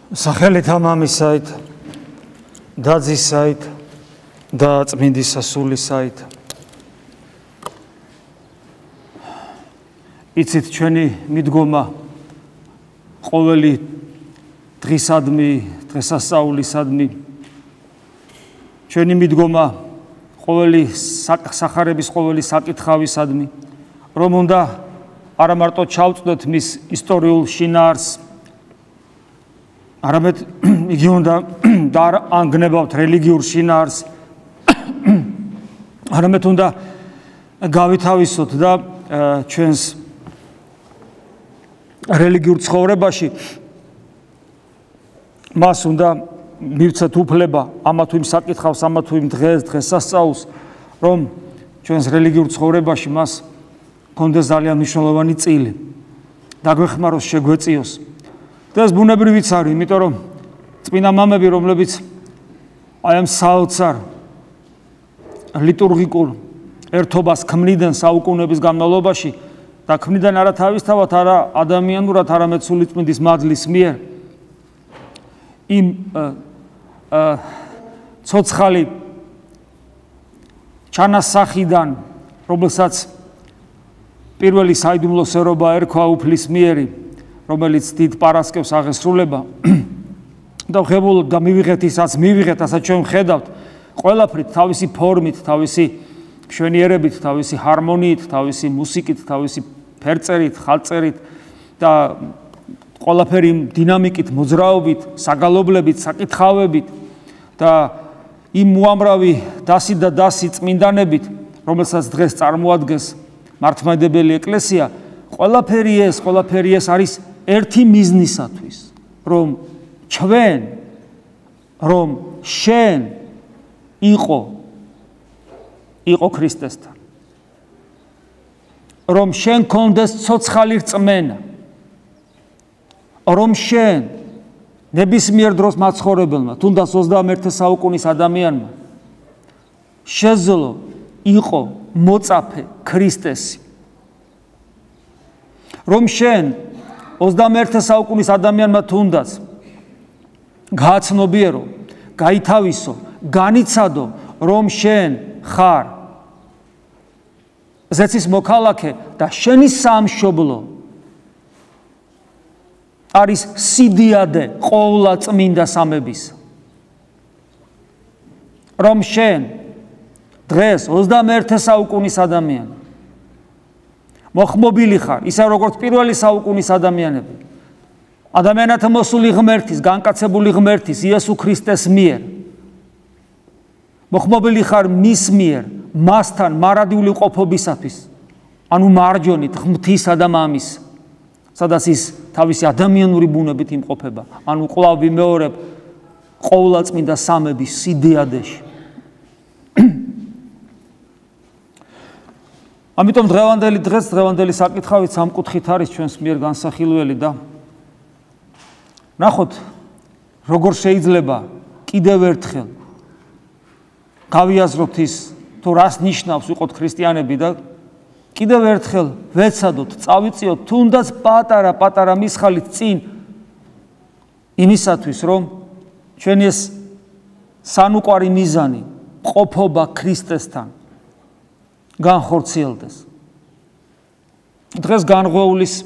სახელით მამისაით და ძისაით და წმინდისა სულისაით. იცით ჩვენი მიდგომა ყოველი დღისადმი, დღესასწაულისადმი, ჩვენი მიდგომა ყოველი სახარების ყოველი საკითხავისადმი, რომ უნდა არა მარტო ჩავწვდეთ მის ისტორიულ შინაარსს, არამედ იგი უნდა და ანგნებავთ რელიგიურ შინაარსს, არამედ უნდა გავითავისოთ და ჩვენს რელიგიურ ცხოვრებაში მას უნდა მივცეთ უფლება ამა თუ იმ საკითხავს, ამა თუ იმ დღესასწაულს, რომ ჩვენს რელიგიურ ცხოვრებაში მას კონდეს ძალიან მნიშვნელოვანი წილი, დაგვეხმაროს, შეგვეწიოს. და ეს ბუნებრივიც არის, იმიტომ რომ წმინდა მამები, რომლებიც აი ამ საოცარ ლიტურგიკულ ერთობას ქმნიდნენ საუკუნეების განმავლობაში და ქმნიდნენ არა თავისთავად, არა ადამიანურად, არამედ სულიწმინდის მადლის მიერ იმ ცოცხალი ჩანასახიდან, რომელსაც პირველი საიდუმლოსერობა ერქვა უფლისმიერი, რომელიც დიდ პარასკევს აღესრულება და ღებულობ და მივიღეთ ისაც მივიღეთ, ასაც ჩვენ ვხედავთ ყველაფრით, თავისი ფორმით, თავისი მშვენიერებით, თავისი ჰარმონიით, თავისი მუსიკით, თავისი ფერწერით, ხალწერით და ყველაფერი დინამიკით, მოძრაობით, საგალობლებით, საკითხავებით და იმ უამრავი დასი და დასი წმინდანებით, რომელსაც დღეს წარმოადგენს მართლმადიდებელი ეკლესია, ყველაფერი ეს არის ერთი მიზნისათვის, რომ ჩვენ, რომ შენ იყო ქრისტესთან, რომ შენ კონდეს ცოცხალი რწმენა, რომ შენ ნებისმიერ დროს მაცხოვრებელმა, თუნდაც 21 საუკუნის ადამიანმა შეძლო იყო მოწაფე ქრისტესი, რომ შენ 21 საუკუნის ადამიანმა თუნდაც გააცნობიერო, გაითავისო, განიცადო, რომ შენ ხარ ზეცის მოქალაქე და შენი სამშობლო არის სიდიადე ყოვლა წმინდა სამებისა. რომ შენ დღეს 21 საუკუნის ადამიანი მოხმობილი ხარ, ისე როგორც პირველი საუკუნის ადამიანები, ადამიანთა მოსული ღმერთის, განკაცებული ღმერთის, იესო ქრისტეს მიერ. მოხმობილი ხარ მის მიერ, მასთან მარადიული ყოფობისათვის, ანუ მარჯვენით ღმრთისა და მამის, სადაც ის თავისი ადამიანური ბუნებით იმყოფება, ანუ კვლავ ვიმეორებ ყოვლადწმინდა სამების სიდიადეში. ამიტომ დღევანდელი დღეს, დღევანდელი საკითხავით სამკუთხით არის ჩვენს მიერ განსახილველი და ნახოთ, როგორ შეიძლება კიდევ ერთხელ გავიაზროთ ის, თუ რას ნიშნავს ვიყოთ ქრისტიანები და კიდევ ერთხელ ვეცადოთ, წავიწიოთ თუნდაც პატარა მისხალით წინ იმისათვის, რომ ჩვენი ეს სანუკვარი მიზანი, ყოფობა ქრისტესთან განხორციელდეს. დღეს განღვეულის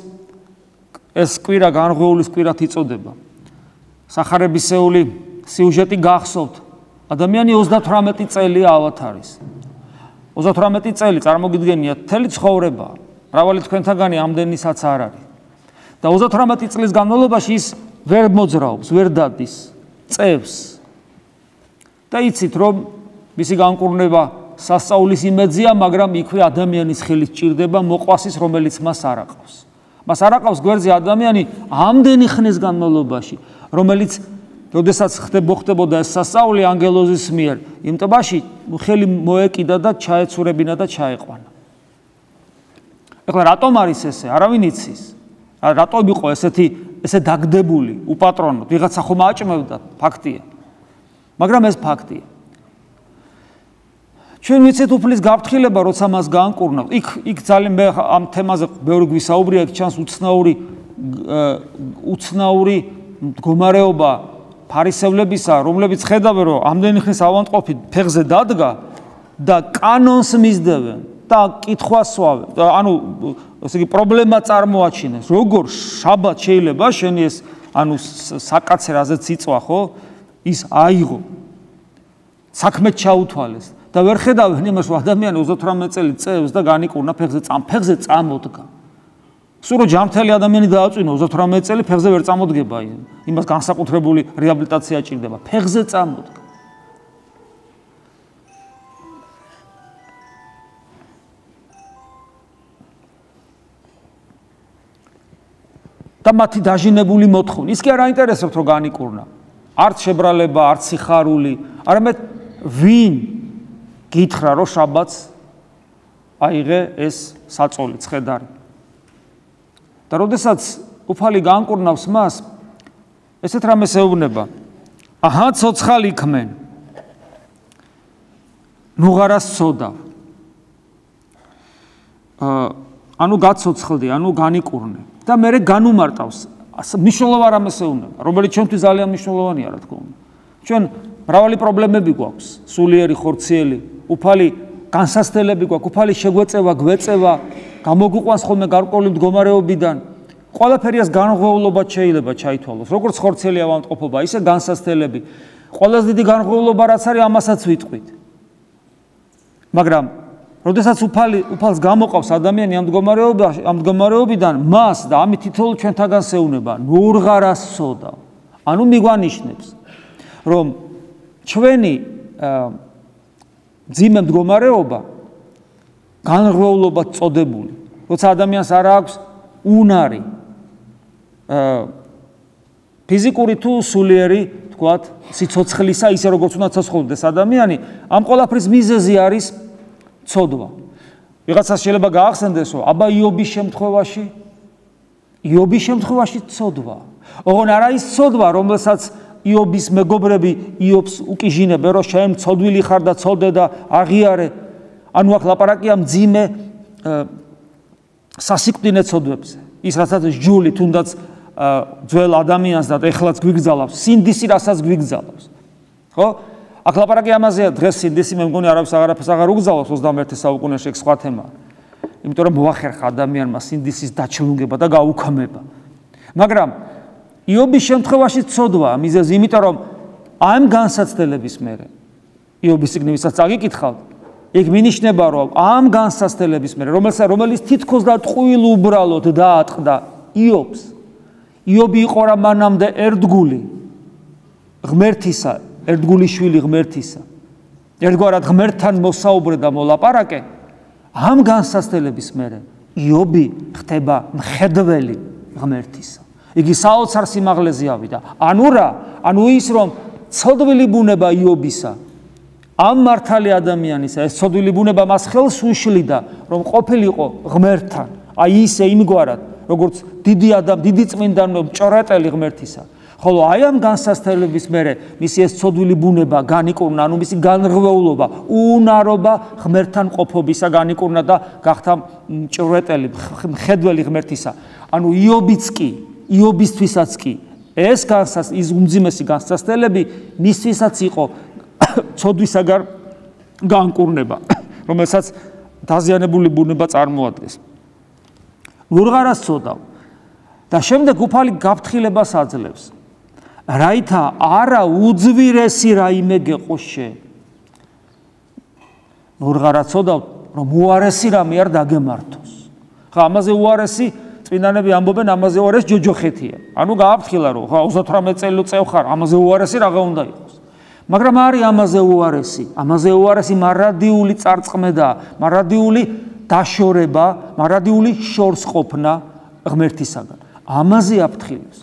ეს კვირა განღვეულის კვირად იწოდება. სახარებისეული სიუჟეტი გახსოვთ. ადამიანი 38 წელია ავათარის. 38 წელი წარმოგიდგენიათ, მთელი ცხოვრება. მრავალი თქვენთაგანი ამდენისაც არ არის. და 38 წლის განმავლობაში ის ვერ მოძრაობს, ვერ დადის, წევს. და იცით, რომ მისი განკურნება სასწაულის იმედზია, მაგრამ იქვე ადამიანის ხელი სჭირდება მოყვასის, რომელიც მას არ აყავს. მას არ აყავს გვერდზე ადამიანი ამდენი ხნის განმავლობაში, რომელიც როდესაც ხდებოდა ეს სასწაული ანგელოზის მიერ, იმ ტბაში ხელი მოეკიდა და ჩაეცურებინა და ჩაეყვანა. ეხლა რატომ არის ესე? არავინ იცის. რატომ იყო ესე დაგდებული უპატრონოდ? ვიღაცა ხომ აჭმევდა, ფაქტია. მაგრამ ეს ფაქტია. ჩვენ ვიცით უფლის გაფრთხილება, როცა მას გაანკურნავთ. იქ ძალიან მე ამ თემაზე ბევრი გვისაუბრია, იქ ჩანს უცნაური მდგომარეობა ფარისევლებისა, რომლებიც ხედავენ, რომ ამდენი ხნის ავადმყოფი ფეხზე დადგა და კანონს მისდევენ და კითხვას სვავენ. ანუ ესე იგი პრობლემა წარმოაჩინეს. როგორ შაბათ შეიძლება შენი ეს ანუ საკაცე რაზეც იწვა, ხო? ის აიღო. საქმე ჩაუთვალეს და ვერ ხედავენ იმას, რომ ადამიანი 38 წელი წევს და განიკურნა ფეხზე წამოდგა. სულ რომ ჯანმრთელი ადამიანი დააწვინა 38 წელი ფეხზე ვერ წამოდგება, იმას განსაკუთრებული რეაბილიტაცია ჭირდება. ფეხზე წამოდგა. და მათი დაჟინებული მოთხოვნა. ის კი არ აინტერესებთ რომ განიკურნა. არც შებრალება, არც სიხარული, არამედ ვინ გითხრა რომ შაბათს აიღე ეს საწოლი, ცხედარი. და როდესაც უფალი განკურნავს მას, ესეთ რამეს ეუბნება. აჰა, ცოცხალი იქმენ. ნუღარას ცოდავ. ანუ გაცოცხლდი, ანუ განიკურნე. და მე განუმარტავს. მნიშვნელოვან რამეს ეუბნება, რომელიც ჩვენთვის ძალიან მნიშვნელოვანია, რა თქმა უნდა. ჩვენ მრავალი პრობლემები გვაქვს, სულიერი, ხორციელი, უფალი განსასწრებელი გვაქვს, უფალი შეგვეწევა, გვეწევა, გამოგვიყვანს ხოლმე გარკვეული მდგომარეობიდან. ყველაფერიას განღვევლობა შეიძლება ჩაითვალოს, როგორც ხორციელი ავადმყოფობა, ისე განსასწრებელი. ყველაზე დიდი განღვევლობა რაც არის, ამასაც ვიტყვით. მაგრამ როდესაც უფალს გამოყავს ადამიანი ამ მდგომარეობიდან, მას და ამით თითოეულ ჩვენთაგანს ეუბნება, ნურღარას სოდა. ანუ მიგვანიშნებს, რომ ჩვენი ძიმე მდგომარეობა განღვევლობად წოდებული, როცა ადამიანს არ აქვს უნარი, ფიზიკური თუ სულიერი, თქვათ, სიცოცხლისა, ისე როგორც უნდა ცოცხლობდეს ადამიანი, ამ ყველაფრის მიზეზი არის ცოდვა. ვიღაცას შეიძლება გაახსენდეს, რომ აბა იობის შემთხვევაში ცოდვა. ოღონ არა ის ცოდვა, რომელსაც იობის მეგობრები იობს უკიჟინებენ, რომ შენ ცოდვილი ხარ და ცოდე და აღიარე. ანუ აქ ლაპარაკია მძიმე სასიკვდინე ცოდვებზე. ის რასაც ჯული თუნდაც ძველ ადამიანს და ეხლაც გვიგზალავს, სინდისი რასაც გვიგზალავს. ხო? აქ ლაპარაკი ამაზეა, დღეს სინდისი მე მგონი არავის აღარაფერს აღარ უგზავნოს 21 საუკუნეში, ეს სხვა თემაა. იმიტომ რომ მოახერხა ადამიანმა სინდისის დაჩლუნგება და გაუქმება. მაგრამ იობის შემთხვევაში ცოდვა მიზეზი, იმიტომ რომ ამ განსაცდელების მერე იობის წიგნებისაც წაგიკითხავთ, იქ მინიშნება, რომ ამ განსაცდელების მერე, რომელიც თითქოს და ტყუილ უბრალოდ დაატყდა იობს. იობი იყო რა მანამდე ერთგული ღმერთისა, ერთგული შვილი ღმერთისა. ერთგვარად ღმერთთან მოსაუბრე და მოლაპარაკე, ამ განსაცდელების მერე იობი ხდება მხედველი ღმერთისა. იგი საოცარ სიმაღლეზე ავიდა. ანუ რა? ანუ ის რომ ცოდვილი ბუნება იობისა, ამ მართალი ადამიანისა, ეს ცოდვილი ბუნება მას ხელს უშლიდა, რომ ყოფილიყო ღმერთთან. აი ისე იმგვარად, როგორც დიდი წმინდანო მჭორეტელი ღმერთისა. ხოლო აი ამ განსაცდელების მერე მისი ეს ცოდვილი ბუნება განიკურნა, ანუ მისი განღვევლობა, უნარობა ღმერთთან ყოფობისა განიკურნა და გახდა მჭვრეტელი, მხედველი ღმერთისა. ანუ იობისთვისაც კი ეს ის უმძიმესი განსაცდელები მისთვისაც იყო ცოდვისაგან განკურნება, რომელსაც დაზიანებული ბუნება წარმოადგენს. ნურღარას ცოდავ და შემდეგ უფალი გაფრთხილებას აძლევს. რაითა არა უძვირესი რაიმე გეყო შენ. ნურღარას ცოდავ, რომ უარესი რამე არ დაგემართოს. ხა ამაზე უარესი წმინდანები ამბობენ, ამაზე უარესი ჯოჯოხეთია. ანუ გააფრთხილა, რომ ხა 38 წელი წევ ხარ, ამაზე უარესი რაღა უნდა იყოს. მაგრამ არის ამაზე უარესი მარადიული წარწყმედა, მარადიული დაშორება, მარადიული შორს ყოფნა ღმერთისაგან. ამაზე აფრთხილებს.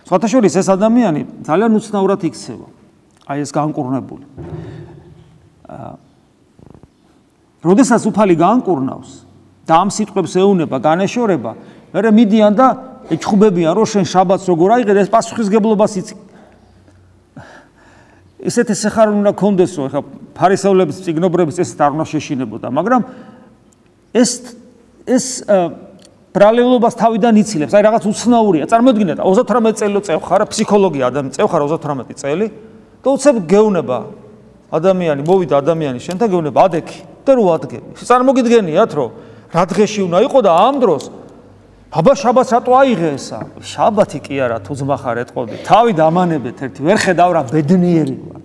სხვათა შორის ეს ადამიანი ძალიან უცნაურად იქცევა. აი ეს განკურნებული. როდესაც უფალი განკურნავს და ამ სიტყვებს ეუბნება განეშორება, მერე მიდიან და ეჩხუბებიან, რომ შენ შაბათს როგორ აიღე და ეს პასუხისგებლობას იცი. ესეთი სიხარული უნდა გქონდეს, რომ ეხა ფარისევლების წიგნობრების ესეთ არ უნდა შეშინებოდა, მაგრამ ეს ბრალეულობას თავიდან იცილებს, აი რაღაც უცნაურია. წარმოიდგინეთ, 38 წელი წევხარ, ფსიქოლოგია ადამიანი წევხარ 38 წელი და უცებ გეუნება ადამიანი, მოვიდა ადამიანი შენთან გეუნება ადექი და რო ადგები. წარმოგიდგენიათ, რომ რა დღეში უნდა იყო და ამ დროს აბა შაბათს რატო აიღე ესა? შაბათი კი არა, თუ ძმა ხარ ეტყოდი. თავი დამანებეთ ერთი, ვერ ხედავ რა ბედნიერი ვარ.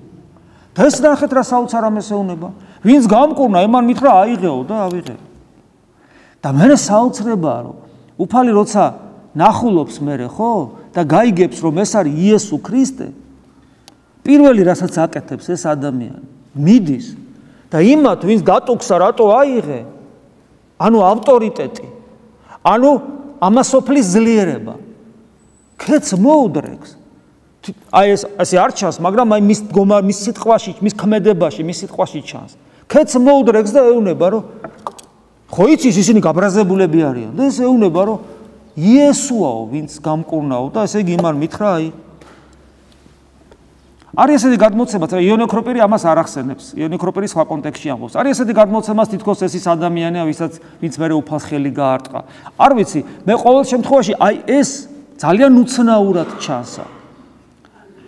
და ეს ნახეთ რა საოცარ ამას ეუნება. ვინც გამკურნა, იმან მითხრა აიღეო და ავიღე. და მერე საოცრებაა, რომ უფალი როცა ნახულობს მერე, ხო? და გაიგებს, რომ ეს არის იესო ქრისტე, პირველი რასაც აკეთებს ეს ადამიანი, მიდის და იმათ, ვინც დატუქსა, რატო აიღე? ანუ ავტორიტეტი, ანუ ამასოფლის ძლიერება. ქეც მოუდრეკს. აი ესე არ ჩანს, მაგრამ აი მის სიტყვაში, მის ქმედებაში, მის სიტყვაში ჩანს. ქეც მოუდრეკს და ეუნება, რომ ხო იცის ისინი გაბრაზებულები არიან და ეს ეუნება, რომ იესოაო, ვინც გამკურნაო და ესე იგი იმან მითხრა, აი არის ესეთი გადმოცემაც, რა იონე ქროპირი ამას არ ახსენებს. იონე ქროპირი სხვა კონტექსტში ამბობს. არის ესეთი გადმოცემაც, თითქოს ეს ის ადამიანია, ვინც მერე უფალს ხელი გაარტყა. არ ვიცი, მე ყოველ შემთხვევაში აი ეს ძალიან უცნაურად ჩანსა.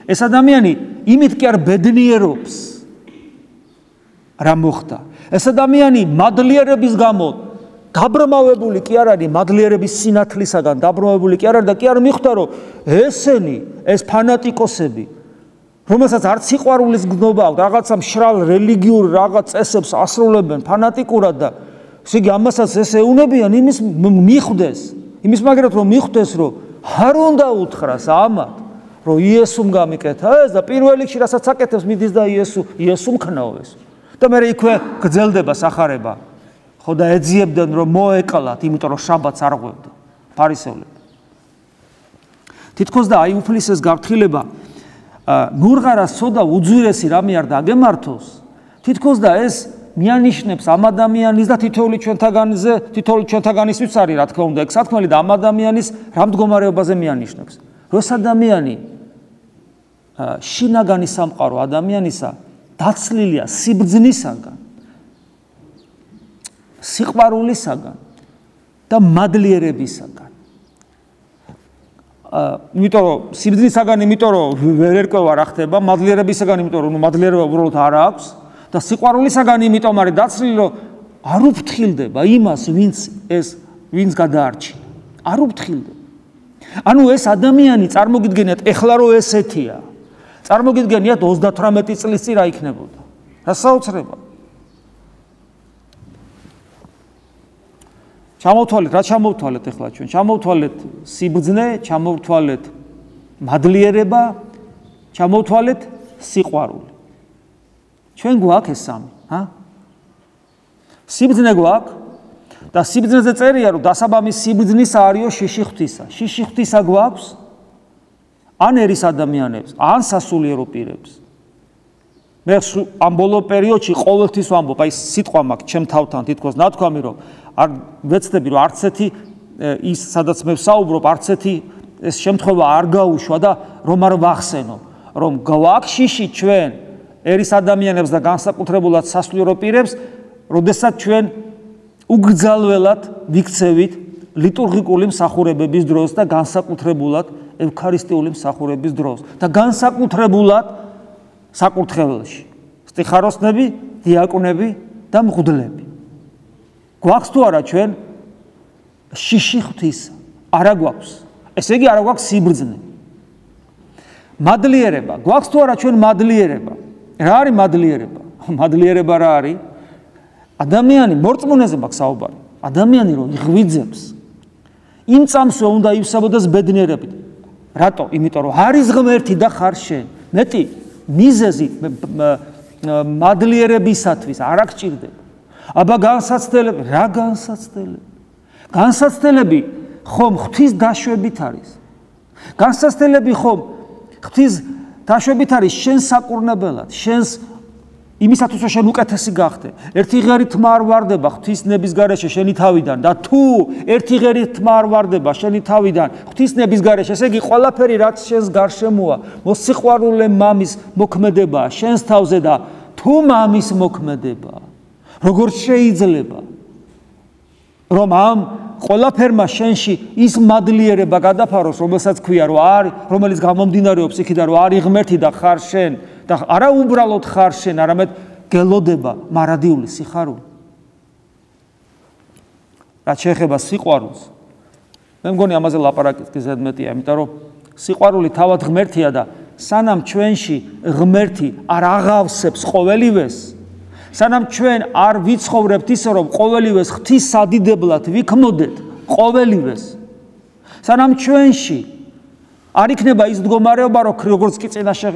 ეს ადამიანი იმით კი არ ბედნიერობს, რა მოხდა. ეს ადამიანი მადლიერების გამო დაბრმავებული კი არ არის, მადლიერების სინათლისაგან დაბრმავებული კი არ არის და კი არ მიხვდა, რომ ესენი, ეს ფანატიკოსები, რომელსაც არც სიყვარულის გზნობა აქვს, რაღაცა მშრალ რელიგიურ რაღაც წესებს ასრულებენ ფანატიკურად და ესე იგი ამასაც ეს ეუნებიან იმის მიხვდეს, იმის მაგრად რომ მიხვდეს, რომ არ უნდა უთხრას ამათ, რომ იესომ გამიკეთა ეს და პირველ რიგში რასაც აკეთებს მიდის და იესომ ქნაოს. და მე იქვე გძელდება სახარება. ხო და ეძიებდნენ რომ მოეკლათ, იმიტომ რომ შაბათს არ ღვევდა ფარისევლები. თითქოს და აი უფლის ეს გაფრთხილება ნურღარას ცოდა უძვირესი რამე არ დაგემართოს, თითქოს და ეს მიანიშნებს ამ ადამიანის და თითოეული ჩვენთაგანისთვის არის, რა თქმა უნდა, ეგ სათქმელი და ამ ადამიანის რა მდგომარეობაზე მიანიშნებს. რომ ეს ადამიანი შინაგანი სამყარო ადამიანისა დაცლილია სიბრძნისაგან, სიყვარულისაგან და მადლიერებისაგან. იმიტომ რომ სიბრძნისაგან, იმიტომ რომ ვერ ერკვევა რა ხდება, მადლიერებისაგან, იმიტომ რომ მადლიერება უბრალოდ არ აქვს და სიყვარულისაგან, იმიტომ არის დაცლილი, რომ არ უფრთხილდება იმას, ვინც გადაარჩინა. არ უფრთხილდება. ანუ ეს ადამიანი წარმოგიდგენიათ, ეხლა რომ ესეთია. წარმოგიდგენიათ 38 წლის წინ რა იქნებოდა. რა საოცრება. ჩამოვთვალეთ, რა ჩამოვთვალეთ ეხლა ჩვენ? ჩამოვთვალეთ სიბრძნე, ჩამოვთვალეთ მადლიერება, ჩამოვთვალეთ სიყვარული. ჩვენ გვაქვს ეს სამი, სიბრძნე გვაქვს და სიბრძნეზე წერია, რომ დასაბამის სიბრძნისა არისო შიში ღვთისა. შიში ღვთისა გვაქვს ან ერის ადამიანებს, ან სასულიერო პირებს. მე ამ ბოლო პერიოდში ყოველთვის ვამბობ, აი სიტყვა მაქვს ჩემ თავთან თითქოს ნათქვამი, რომ არ ვეცდები, რომ არც ერთი ის სადაც მე ვსაუბრობ, არც ერთი ეს შემთხვევა არ გაუშვა და რომ არ ვახსენო, რომ გვაქვს შიში ჩვენ ერის ადამიანებს და განსაკუთრებულად სასულიერო პირებს, როდესაც ჩვენ უგრძალველად ვიქცევით ლიტურგიკული მსახურებების დროს და განსაკუთრებულად ევქარისტიული მსახურების დროს და განსაკუთრებულად საკურთხეველში სტიხაროსნები, დიაკვნები და მღვდლები. გვაქვს თუ არა ჩვენ შიში ღვთისა? არა გვაქვს. ესე იგი არა გვაქვს სიბრძნე. მადლიერება. გვაქვს თუ არა ჩვენ მადლიერება? რა არის მადლიერება? მადლიერება რა არის? ადამიანი მორწმუნეზე მაქვს საუბარი. ადამიანი რომ იღვიძებს, იმ წამსვე უნდა ივსებოდეს ბედნიერებით. რატო? იმიტომ რომ არის ღმერთი და ხარ შენ. მეტი მიზეზი მადლიერებისათვის არ აღჭირდება. აბა განსაცდელები, რა განსაცდელები? განსაცდელები ხომ ღვთის დაშვებით არის. განსაცდელები ხომ ღვთის დაშვებით არის შენ საკურნებელად, შენს იმისათვის რომ შენ უკეთესი გახდე. ერთი ღერი თმა არ ვარდება ღვთის ნების გარეშე შენი თავიდან და თუ ერთი ღერი თმა არ ვარდება შენი თავიდან ღვთის ნების გარეშე, ესე იგი ყველაფერი რაც შენს გარშემოა, მოსიყვარულე მამის მოქმედებაა შენს თავზე და თუ მამის მოქმედებაა, როგორ შეიძლება რომ ამ ყველაფერმა შენში ის მადლიერება გადაფაროს, რომელსაც ქვია, რომ არის, რომელიც გამომდინარეობს იქიდან, რომ არის ღმერთი და ხარ შენ და არა უბრალოდ ხარ შენ, არამედ გელოდება მარადიული სიხარული. რაც შეეხება სიყვარულს, მე მგონი ამაზე ლაპარაკიც კი ზედმეტია, იმიტომ რომ სიყვარული თავად ღმერთია და სანამ ჩვენში ღმერთი არ აღავსებს ყოველივეს, სანამ ჩვენ არ ვიცხოვრებთ ისე, რომ ყოველივეს ღვთის სადიდებლად ვიქმოდეთ, ყოველივეს, სანამ ჩვენში არ იქნება ის მდგომარეობა, რომ როგორც კი წინაშე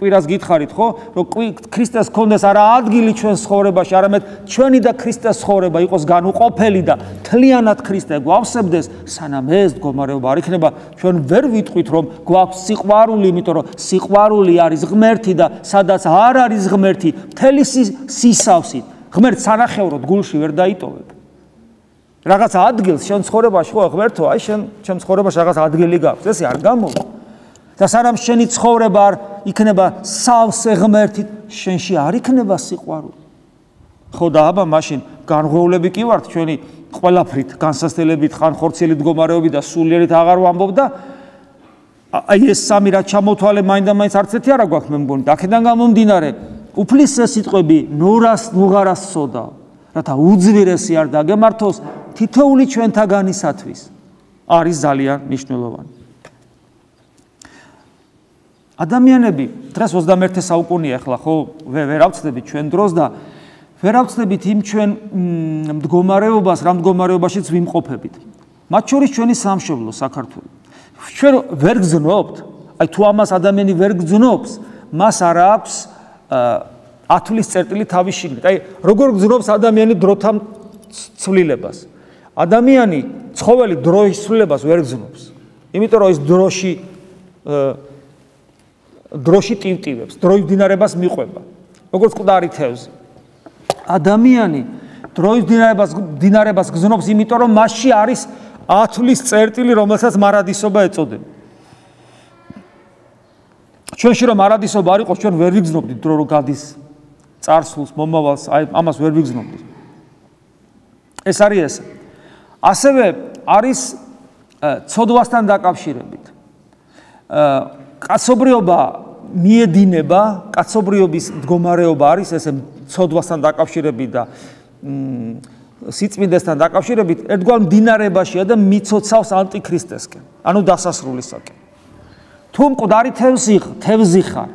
კვირას გითხარით, ხო, რომ ქრისტეს ჰქონდეს არა ადგილი ჩვენს ცხოვრებაში, არამედ ჩვენი და ქრისტეს ცხოვრება იყოს განუყოფელი და მთლიანად ქრისტე გვავსებდეს, სანამ ეს მდგომარეობა არ იქნება, ჩვენ ვერ ვიტყვით, რომ გვაქვს სიყვარული, იმიტომ რომ სიყვარული არის ღმერთი და სადაც არ არის ღმერთი, მთელი სისავსით, ღმერთს სანახევროდ გულში ვერ დაიტოვებ. რაღაც ადგილს შენ ცხოვრებაში ხო ღმერთო, აი შენ ჩემ ცხოვრებაში რაღაც ადგილი გაქვს, ესე არ გამოვა. და სანამ შენი ცხოვრება არ იქნება სავსე ღმერთით, შენში არ იქნება სიყვარული. ხო და აბა მაშინ განღვეულები კი ვართ ჩვენი ყველაფრით, განსასწრებით, ხანხორციელი მდგომარეობით და სულიერით აღარ ვამბობ და აი ეს სამი რაც ჩამოთვალე მაინდა-მაინც არც ერთი არა გვაქვს მე მგონი. აქედან გამომდინარე, უფლისე სიტყვები ნურას ნუღარას სოდა, რათა უძვირესი არ დაგემართოს თითოეული ჩვენთაგანისათვის არის ძალიან მნიშვნელოვანი. ადამიანები დღეს 21 საუკუნეა ახლა ხო ვერ ავწდებით ჩვენ დროს და ვერ ავწდებით იმ ჩვენ მდგომარეობას, რა მდგომარეობაშიც ვიმყოფებით. მათ შორის ჩვენი სამშობლო საქართველო. ჩვენ ვერ გძნობთ, აი თუ ამას ადამიანი ვერ გძნობს, მას არ აქვს ათვლის წერტილი თავის შიგნით. აი როგორ გძნობს ადამიანი დროთა ცვლილებას. ადამიანი ცხოველი დროის ცვლილებას ვერ გძნობს. იმიტომ რომ ის დროში ტივტივებს, დროის დინარებას მიყვება. როგორც მკვდარი თევზი. ადამიანი დროის დინარებას გზნობს, იმიტომ რომ მასში არის ათვლის წერტილი, რომელსაც მარადისობა ეწოდება. ჩვენში რომ მარადისობა არ იყოს, ჩვენ ვერ ვიგზნობდით დრო რომ გადის წარსულს, მომავალს, აი ამას ვერ ვიგზნობდით. ეს არის ესე. ასევე არის ცოდვასთან დაკავშირებით. კაცობრიობა მიედინება, კაცობრიობის მდგომარეობა არის ესე ცოდვასთან დაკავშირებით და სიწმინდესთან დაკავშირებით ერთგვარ მდინარებაშია და მიცოცავს ანტიქრისტესკენ, ანუ დასასრულისაკენ. თუ მკვდარი თევზი ხარ,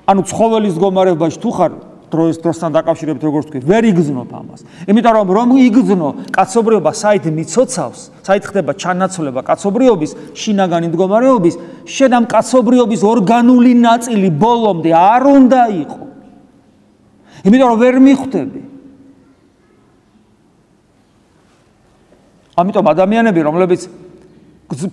ანუ ცხოველის მდგომარეობაში თუ ხარ, დროსთან დაკავშირებით როგორც თქვი, ვერ იგზნობ ამას. იმიტომ რომ იგზნო კაცობრიობა საით მიცოცავს, საით ხდება ჩანაცვლება კაცობრიობის, შინაგანი მდგომარეობის, შენ ამ კაცობრიობის ორგანული ნაწილი ბოლომდე არ უნდა იყო. იმიტომ რომ ვერ მიხვდები. ამიტომ ადამიანები, რომლებიც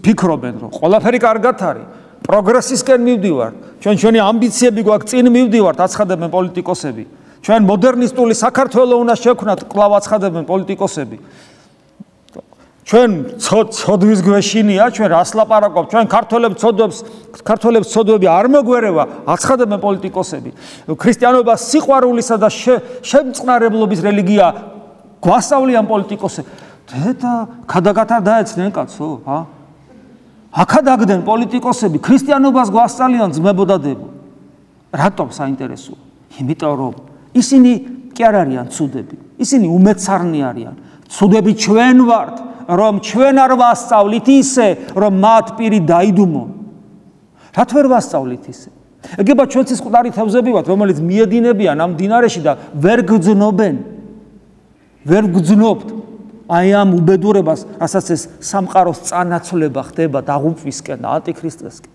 ფიქრობენ, რომ ყველაფერი კარგად არის, პროგრესისკენ მივდივართ, ჩვენი ამბიციები გვაქვს, წინ მივდივართ, აცხადებენ პოლიტიკოსები. ჩვენ მოდერნისტული საქართველო უნდა შევქნათ, კვლავ აცხადებენ პოლიტიკოსები. ჩვენ ცოდვის გვეშინია, ჩვენ რას ლაპარაკობთ, ჩვენ ქართველებს ცოდვები არ მოგვერევა, აცხადებენ პოლიტიკოსები. ქრისტიანობა სიყვარულისა და შემწყნარებლობის რელიგია გვასწავლიან პოლიტიკოსები. დედა, ქადაგათა დაეცნენ კაცო, აქადაგდნენ პოლიტიკოსები, ქრისტიანობას გვასწავლიან ძმებო და დებო. რატომ საინტერესოა? იმიტომ რომ ისინი კი არ არიან ცუდები, ისინი უმეცარნი არიან. ცუდები ჩვენ ვართ, რომ ჩვენ არ ვასწავლით ისე, რომ მათ პირი დაიდუმონ. რათ ვერ ვასწავლით ისე? ეგება ჩვენც ის მკვდარი თევზები ვართ, რომელიც მიედინებიან ამ მდინარეში და ვერ გძნობენ. ვერ გძნობთ. აი ამ უბედურებას, რასაც ეს სამყაროს წანაცვლება ხდება დაღუპვისკენ და ანტიქრისტესკენ.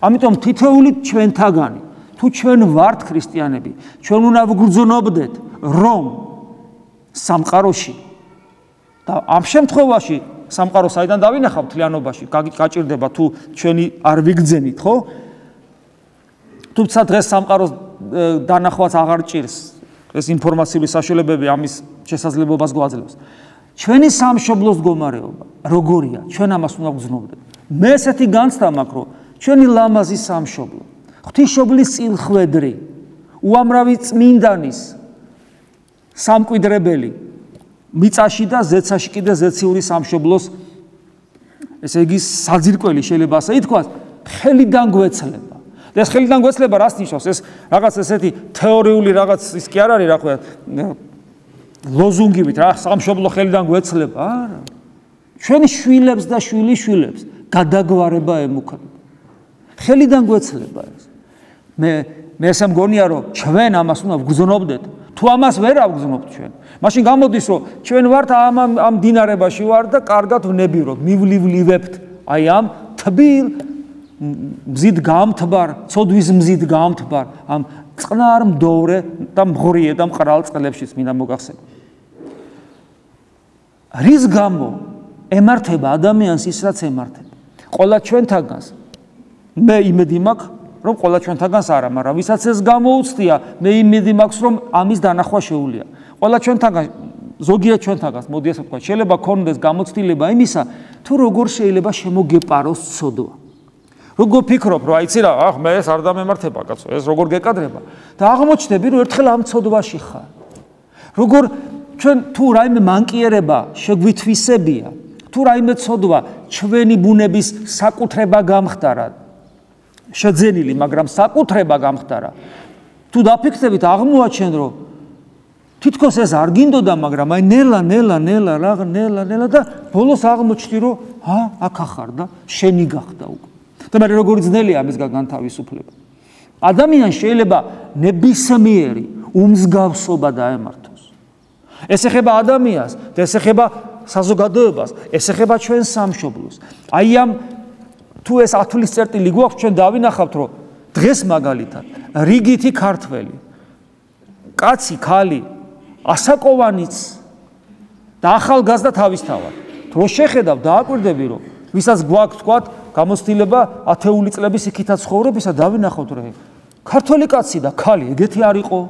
ამიტომ თითოეული ჩვენთაგანი, თუ ჩვენ ვართ ქრისტიანები, ჩვენ უნდა ვგრძნობდეთ, რომ სამყაროში და ამ შემთხვევაში სამყარო საიდან დავინახავ მთლიანობაში, გაჭირდება თუ ჩვენი არ ვიგრძენით, ხო? თუმცა დღეს სამყაროს დანახვაც აღარ ჭირს, ეს ინფორმაციული საშუალებები ამის შესაძლებლობას გვაძლევს. ჩვენი სამშობლოს მდგომარეობა როგორია? ჩვენ ამას უნდა ვგრძნობდეთ. მე ესეთი განცდა მაქვს, რომ ჩვენი ლამაზი სამშობლო, ღვთისმშობლის წილხვედრი, უამრავი წმინდანის სამკვიდრებელი მიწაში და ზეცაში კიდე ზეციური სამშობლოს ესე იგი საძირკველი შეიძლება ასე ითქვას, ხელიდან გვეცლება. და ეს ხელიდან გვეცლება რას ნიშნავს? ეს რაღაც ესეთი თეორიული რაღაც ის კი არ არის, რა ქვია, ლოზუნგივით რა სამშობლო ხელიდან გვეცლება, არა. ჩვენი შვილებს და შვილიშვილებს გადაგვარება ემუქრება. ხელიდან გვეცლება ეს. მე ესე მგონია რომ ჩვენ ამას უნდა ვგზნობდეთ. თუ ამას ვერ ავგზნობთ ჩვენ, მაშინ გამოდის რომ ჩვენ ვართ ამ დინარებაში ვართ და კარგად ვნებიროთ, მივლივლებთ აი ამ თბილ მზით გამთბარ, ცოდვის მზით გამთბარ, ამ წყნარ მდოვრე და მღრიე და მყრალ წყლებშიც მინდა მოგახსენო. რის გამო ემართება ადამიანს ის რაც ემართება? ყველა ჩვენთაგანს მე იმედი მაქვს რომ ყველა ჩვენთაგანს არა, მაგრამ ვისაც ეს გამოუცდია, მე იმედი მაქვს რომ ამის დანახვა შეუძლია. ყველა ჩვენთაგან ზოგიერთ ჩვენთაგანს მოდი ასე ვთქვა, შეიძლება ქონდეს გამოცდილება იმისა, თუ როგორ შეიძლება შემოგეპაროს ცოდვა. როგორ ფიქრობ, რომ აიცი რა, მე ეს არ დამემართება, კაცო, ეს როგორ გეკადრება და აღმოჩნდები, რომ ერთხელ ამ ცოდვაში ხარ. როგორ ჩვენ თუ რაიმე მანკიერება შეგვითვისებია, თუ რაიმე ცოდვა ჩვენი ბუნების საკუთრება გამხდარა, შეძენილი, მაგრამ საკუთრება გამხდარა. თუ დაფიქრდებით, აღმოაჩენ, რომ თითქოს ეს არ გინდოდა, მაგრამ აი ნელა და ბოლოს აღმოჩნდი, რომ აქ ახარ და შენი გახდა უკვე. და მე როგორი ძნელია ამისგან განთავისუფლება. ადამიანს შეიძლება ნებისმიერი უმსგავსობა დაემართოს. ეს ეხება ადამიანს და ეს ეხება საზოგადოებას, ეს ეხება ჩვენ სამშობლოს. აი ამ თუ ეს ათვლის წერტილი გვაქვს, ჩვენ დავინახავთ, რომ დღეს მაგალითად რიგითი ქართველი, კაცი, ქალი, ასაკოვანიც და ახალგაზრდა თავისთავად. რო შეხედავ, დააკვირდები, რომ ვისაც გვაქვს თქვათ გამოცდილება 10 წლების იქითაც ცხოვრებისა, დავინახავთ, რომ ქართველი კაცი და ქალი ეგეთი არ იყო.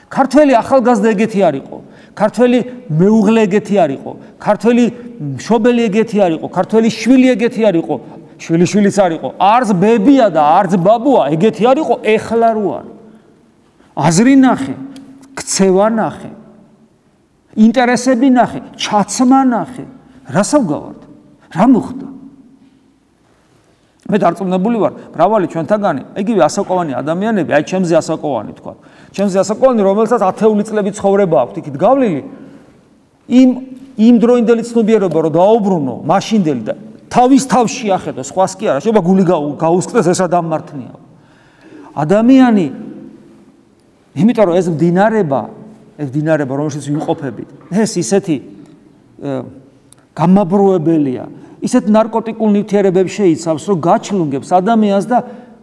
ქართველი ახალგაზრდა ეგეთი არ იყო. ქართველი მეუღლე ეგეთი არ იყო. ქართველი მშობელი ეგეთი არ იყო. ქართველი შვილი ეგეთი არ იყო. შვილიშვილიც არ იყო. არც ბებია და არც ბაბუა ეგეთი არ იყო, ეხლა რო არის. აზრი ნახე, ქცევა ნახე, ინტერესები ნახე, ჩაცმა ნახე. რასავგავართ? რა მოხდა? მე დარწმუნებული ვარ, მრავალი ჩვენთაგანი, იგივე ასაკოვანი ადამიანები, აი ჩემზე ასაკოვანი თქვა. ჩემზე ასაკოვანი, რომელსაც 10 წლები ცხოვრება აქვს, იქით გავლილი, იმ დროინდელი ცნობიერება რომ დაუბრუნო, მაშინდელი და თავის თავში ახედო, სხვას კი არა, შეიძლება გული გაუსკდეს, ესა დამმართნია. ადამიანი, იმიტომ რომ ეს მდინარება, რომელშიც ვიმყოფებით, ეს ისეთი გამაბრუებელია, ისეთ ნარკოტიკულ ნივთიერებებს შეიცავს, რომ გაჩლუნგებს ადამიანს და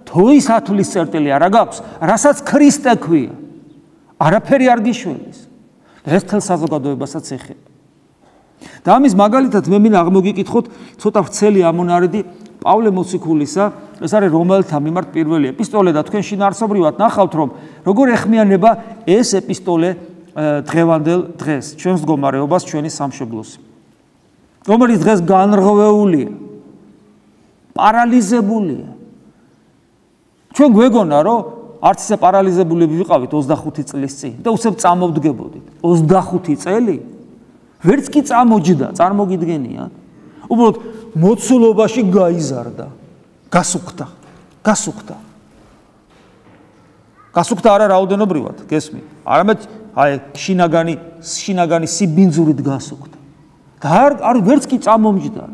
თოის ათვლის წერტილი არა გაქვს, რასაც ქრისტე ქვია. არაფერი არ გიშველის. ეს თელ საზოგადოებასაც ეხება. და ამის მაგალითად მე მინდა აღმოგიკითხოთ ცოტა ვრცელი ამონარიდი პავლე მოციქულისა, ეს არის რომელთა მიმართ პირველი ეპისტოლე და თქვენ შინაარსობრივად ნახავთ, რომ როგორ ეხმიანება ეს ეპისტოლე დღევანდელ დღეს, ჩვენს მდგომარეობას, ჩვენი სამშობლოს. რომელიც დღეს განრღვეულია, პარალიზებულია. ჩვენ გვეგონა, რომ არც ისე პარალიზებულები ვიყავით 25 წლის წინ და უცებ წამოვდგებოდით. 25 წელი? ვერც კი წამოჯდა, წარმოგიდგენიათ? უბრალოდ მოცულობაში გაიზარდა, გასუქდა. გასუქდა არა რაოდენობრივად, გესმით? არამედ აი შინაგანი სიბინძურით გასუქდა. და არ ვერც კი წამომჯდა.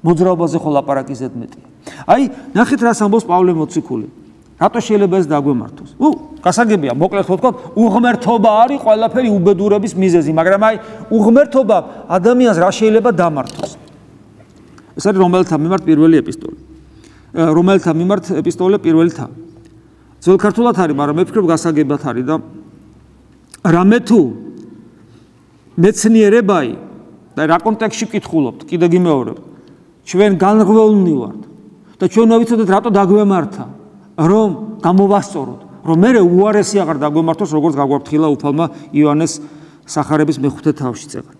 მოძრაობაზე ხო ლაპარაკი ზედმეტია. აი, ნახეთ რას ამბობს პავლე მოციქული. რატო შეიძლება ეს დაგვემართოს? გასაგებია, მოკლედ ვთქვათ, უღმერთობა არის ყველაფერი უბედურების მიზეზი, მაგრამ აი, უღმერთობა ადამიანს რა შეიძლება დამართოს? ეს არის რომელთა მიმართ პირველი ეპისტოლე. რომელთა მიმართ ეპისტოლე პირველი თა. ძველ ქართულად არის, მაგრამ მე ვფიქრობ გასაგებად არის და რამე თუ მეცნიერებაი და რა კონტექსტში ვკითხულობთ, კიდე გიმეორებ. ჩვენ განრღვეულნი ვართ და ჩვენ ვიცოდეთ რატო დაგვემართა, რომ გამოვასწოროთ, რომ მე უარესი აღარ დაგვემართოს, როგორც გაგვაფრთხილა უფალმა იოანეს სახარების მეხუთე თავში წერა.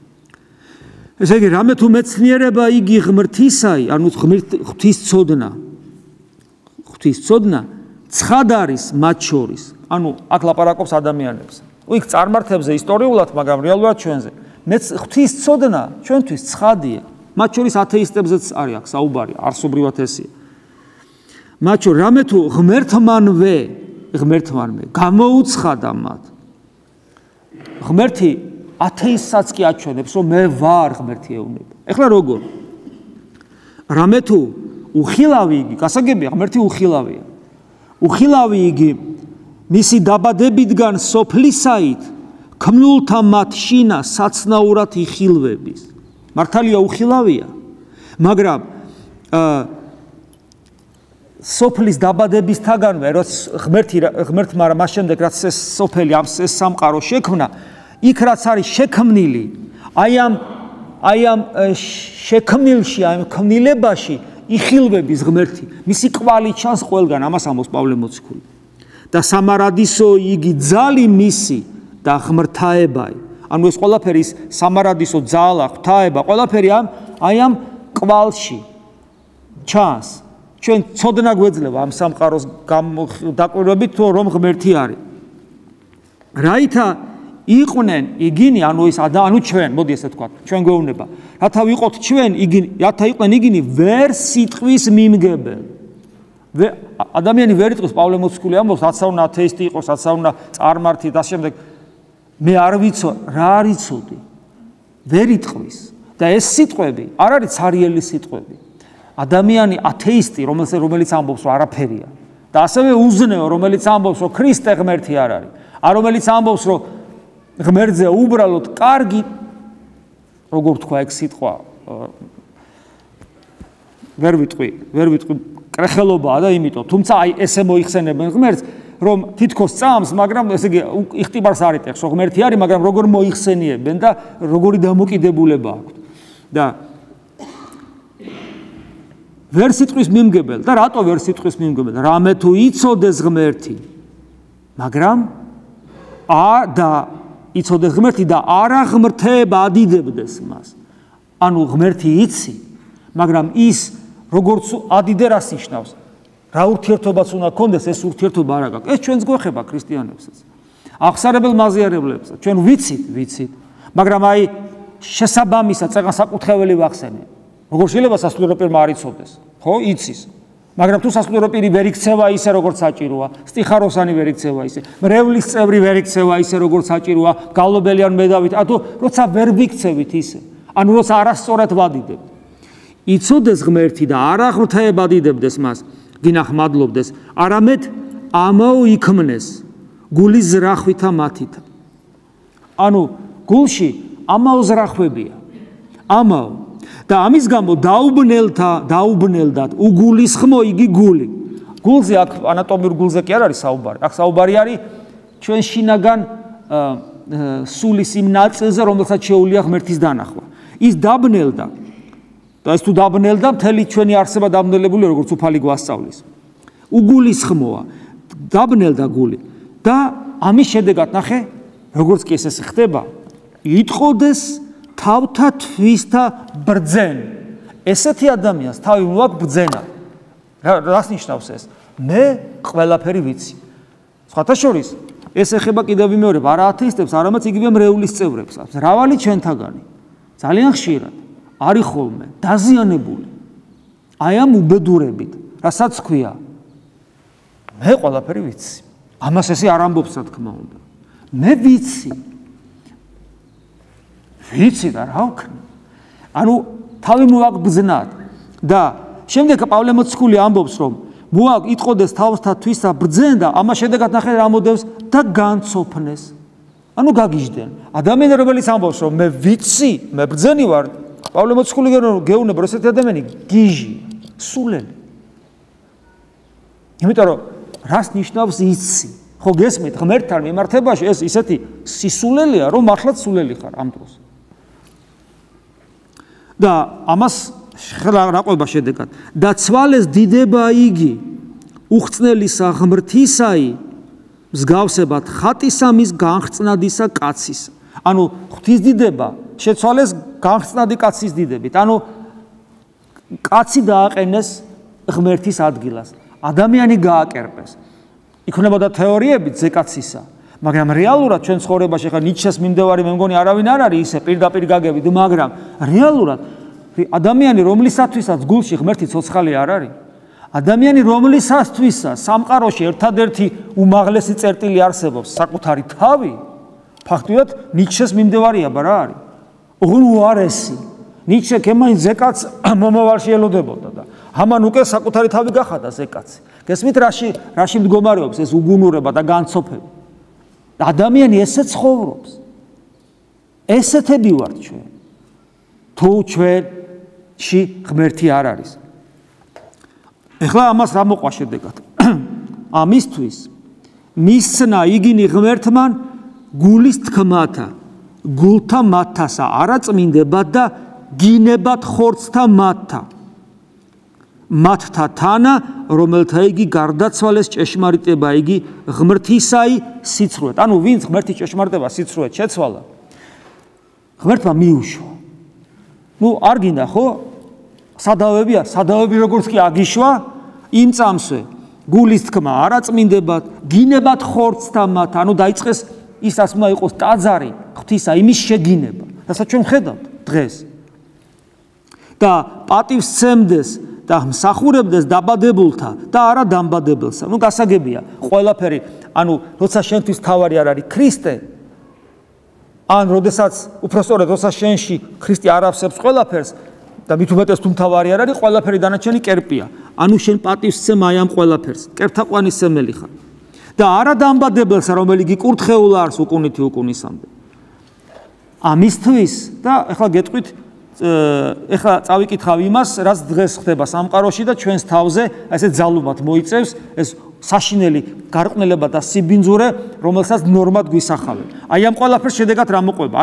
ესე იგი, რამე თუ მეცნიერება იგი ღმრთისაი, ანუ ღვთისცოდნა ცხად არის მათ შორის. ანუ აქ ლაპარაკობს ადამიანებს. იქ წარმართებზე ისტორიულად, მაგრამ რეალურად ჩვენზე. ღვთის ცოდნა ჩვენთვის ცხადია. მათ შორის ათეისტებზეც არის აქ საუბარი, არსობრივად ესეა. მათ შორის რამე თუ ღმერთმანვე გამოუცხადა მათ. ღმერთი ათეისტსაც კი აჩვენებს, რომ მე ვარ ღმერთი ეუბნება. ეხლა როგორ? რამე თუ უხილავი იგი, გასაგებია, ღმერთი უხილავია. უხილავი იგი მისი დაბადებიდან სოფლისაით ქმნულთა მათ შინა საცნაურად იხილვების. მართალია უხილავია, მაგრამ სოფლის დაბადებისთაგანვე ღმერთმა მას შემდეგ რაც ეს სოფელი ამ სამყარო შექმნა, იქ რაც არის შექმნილი, აი ამ შექმნილში, აი ამ ქმნილებაში იხილვების ღმერთი, მისი კვალი ჩანს ყველგან, ამას ამბობს პავლე მოციქული. და სამარადისო იგი ძალი მისი და ღმრთაებაი. ანუ ეს ყველაფერი სამარადისო ძალა, ღვთაება, ყველაფერი აი ამ კვალში ჩანს. ჩვენ ცოდნა გვეძლება ამ სამყაროს დაკვირვებით, რომ ღმერთი არის. რაითა იყვნენ იგინი, ანუ ჩვენ, მოდი ესე თქვა, ჩვენ გვეუბნება, რათა ვიყოთ ჩვენ იგინი, რათა იყვნენ იგინი ვერ სიტყვის მიმგებელი. ადამიანი ვერ იტყვის, პავლე მოციქული ამბობს, რაც უნდა ათეისტი იყოს, რაც უნდა წარმართი და შემდეგ მე არ ვიცო რა არიცოდი. ვერ იტყვის. და ეს სიტყვები არ არის ცარიელი სიტყვები. ადამიანი ათეისტი, რომელიც ამბობს, რომ არაფერია. და ასევე უზნეო, რომელიც ამბობს, რომ ქრისტე ღმერთი არ არის. რომელიც ამბობს, რომ ღმერთზე უბრალოდ კარგი, როგორ თქვა ეგ სიტყვა, ვერ ვიტყვი კრეხელობაა და იმიტომ, თუმცა აი ესე მოიხსენებენ ღმერთს, რომ თითქოს წამს, მაგრამ ესე იგი იხტიბარს არ იტეხს, რომ ღმერთი არის, მაგრამ როგორ მოიხსენიებენ და როგორი დამოკიდებულება აქვს. და ვერ სიტყვის მიმგებელი და რატო ვერ სიტყვის მიმგებელი? რამე თუ იცოდეს ღმერთი, მაგრამ იცოდეს ღმერთი და არა ღმრთება ადიდებდეს მას. ანუ ღმერთი იცი, მაგრამ ის როგორც ადიდერას ნიშნავს, რა ურთიერთობაც უნდა გქონდეს, ეს ურთიერთობა არ აქვს. ეს ჩვენს გვეხება ქრისტიანებსაც. აღსარებელ მაზიარებლებსაც. ჩვენ ვიცით, მაგრამ აი შესაბამისად წეგან საკუთრებელი ვახსენე. როგორ შეიძლება სასულიერო პირმა არ იცოდეს? ხო, იცის. მაგრამ თუ სასულიერო პირი ვერ იქცევა ისე, როგორც საჭიროა, სტიხაროსანი ვერ იქცევა ისე, მრევლის წევრი ვერ იქცევა ისე, როგორც საჭიროა, გალობელი ან მედავით, ანუ როცა ვერ ვიქცევით ისე, ანუ როცა არასწორად ვადიდებთ. იცოდეს ღმერთი და არა ღვთაება ადიდებდეს მას, გინახმადლობდეს, არამედ ამაო იქმნეს გულის ზრახვითა მათითა. ანუ გულში ამაო ზრახვებია. ამაო და ამის გამო დაუბნელდათ უგულისხმო იგი გული. გულზე აქ ანატომიურ გულზე კი არ არის საუბარი. აქ საუბარი არის ჩვენ შინაგან სულის იმ ნაწილზე, რომელსაც შეუძლია ღმერთის დანახვა. ის დაბნელდა და ეს თუ დაბნელდა, მთელი ჩვენი არსება დაბნელებული, როგორც უფალი გვასწავლის. უგულისხმოა, დაბნელდა გული და ამის შედეგად ნახე, როგორც კი ეს ხდება, იტყოდეს თავთა თვისთა ბრძენ. ესეთი ადამიანს თავი მოაქვს ბრძენა. რას ნიშნავს ეს? მე ყველაფერი ვიცი. სხვათა შორის, ეს ეხება კიდევ ვიმეორებ, არა ათეისტებს, არამედ იგივე მრევლის წევრებსაც. მრავალი ჩვენთაგანი ძალიან ხშირად არის ხოლმე დაზიანებული. აი ამ უბედურებით, რასაც ქვია, მე ყველაფერი ვიცი. ამას ესე არ ამბობს, რა თქმა უნდა. მე ვიცი და რა ვქნა? ანუ თავი მოაგვბზნად და შემდეგ პავლე მოციქული ამბობს, რომ იტყოდეს თავსთა თვისა ბრძენ და ამას შედეგად ნახე რა მოდევს და განცოფნეს. ანუ გაგიჟდნენ. ადამიანი რომელიც ამბობს, რომ მე ვიცი, მე ბრძენი ვარ, პავლე მოციქული გეუბნება, რომ ესეთი ადამიანი გიჟია, სულელი. იმიტომ რომ რას ნიშნავს იცი? ხო გესმით, ღმერთთან მიმართებაში ეს ისეთი სისულელია, რომ მართლაც სულელი ხარ ამ დროს. და ამას რაყვება შედეგად და ცვალეს დიდება იგი უხრწნელისა ღმრთისაი მსგავსებად ხატისამის განხრწნადისა კაცის. ანუ ღვთის დიდება შეცვალეს განხრწნადი კაცის დიდებით. ანუ კაცი დააყენეს ღმერთის ადგილას. ადამიანი გააკერპეს. იქნებოდა თეორიებით ზეკაცისა, მაგრამ რეალურად ჩვენ ცხოვრებაში ხა ნიჩეს მიმდევარი მე მგონი არავინ არ არის ისე პირდაპირ გაგებით, მაგრამ რეალურად ადამიანი რომლისათვისაც გულში ღმერთი ცოცხალი არ არის, ადამიანი რომლისათვისაც სამყაროში ერთადერთი უმაღლესი წერტილი არსებობს, საკუთარი თავი, ფაქტიურად ნიჩეს მიმდევარია რა არის. ოღონ უარესი. ნიჩე კემაინ ზეკაც მომავალში ელოდებოდა და ამან უკვე საკუთარი თავი გახადა ზეკაცი. გესმით რაში მდგომარეობს ეს უგუნურება და განცოფება. ადამიანი ესე ცხოვრობს. ესეთები ვართ ჩვენ. თუ ჩვენში ღმერთი არ არის. ეხლა ამას რა მოყვა შედეგად? ამისთვის მისცნა იგინი ღმერთმან გულის თქმათა, გულთა მათთასა არაწმინდებად და გინებად ხორცთა მათთა თანა, რომელთა იგი გარდაცვალეს ჭეშმარიტება იგი ღმრთისაი სიცრუეთ. ანუ ვინც ღმერთის ჭეშმარიტება სიცრუეთ შეცვალა, ღმერთმა მიუშვა. არ გინდა ხო? სადავები როგორც კი აგიშვა, იმ წამსვე გულის თქმა არაწმინდებად, გინებად ხორცთა მათ, ანუ დაიწყეს ისაც უნდა იყოს ტაძარი ღვთისა იმის შეგინება, რასაც ჩვენ ხედავთ დღეს. და პატივს სცემდეს და მსახურებდეს დაბადებულთა და არა დამბადებელსა. გასაგებია, ყველაფერი, როცა შენთვის თავარი არ არის ქრისტე, ან როდესაც უпростоრად როცა შენში ქრისტე არ ავსებს ყველაფერს და მით უმეტეს თუ თავარი არ არის, ყველაფერი დანარჩენი კერპია. შენ პატივს სცემ აი ამ ყველაფერს, კერთაყვანისმელი ხარ. და არა დამბადებელსა, რომელიც გიკურთხეულა არს უკუნითი უკუნისამდე. ამისთვის და ეხლა გეტყვით ეხლა წავიკითხავ იმას, რაც დღეს ხდება სამყაროში და ჩვენს თავზე ესე ძალუმად მოიწევს ეს საშინელი გარყვნილება და სიბინძურე, რომელსაც ნორმად გვისახავენ. აი ამ ყველაფერს შედეგად რა მოყვება?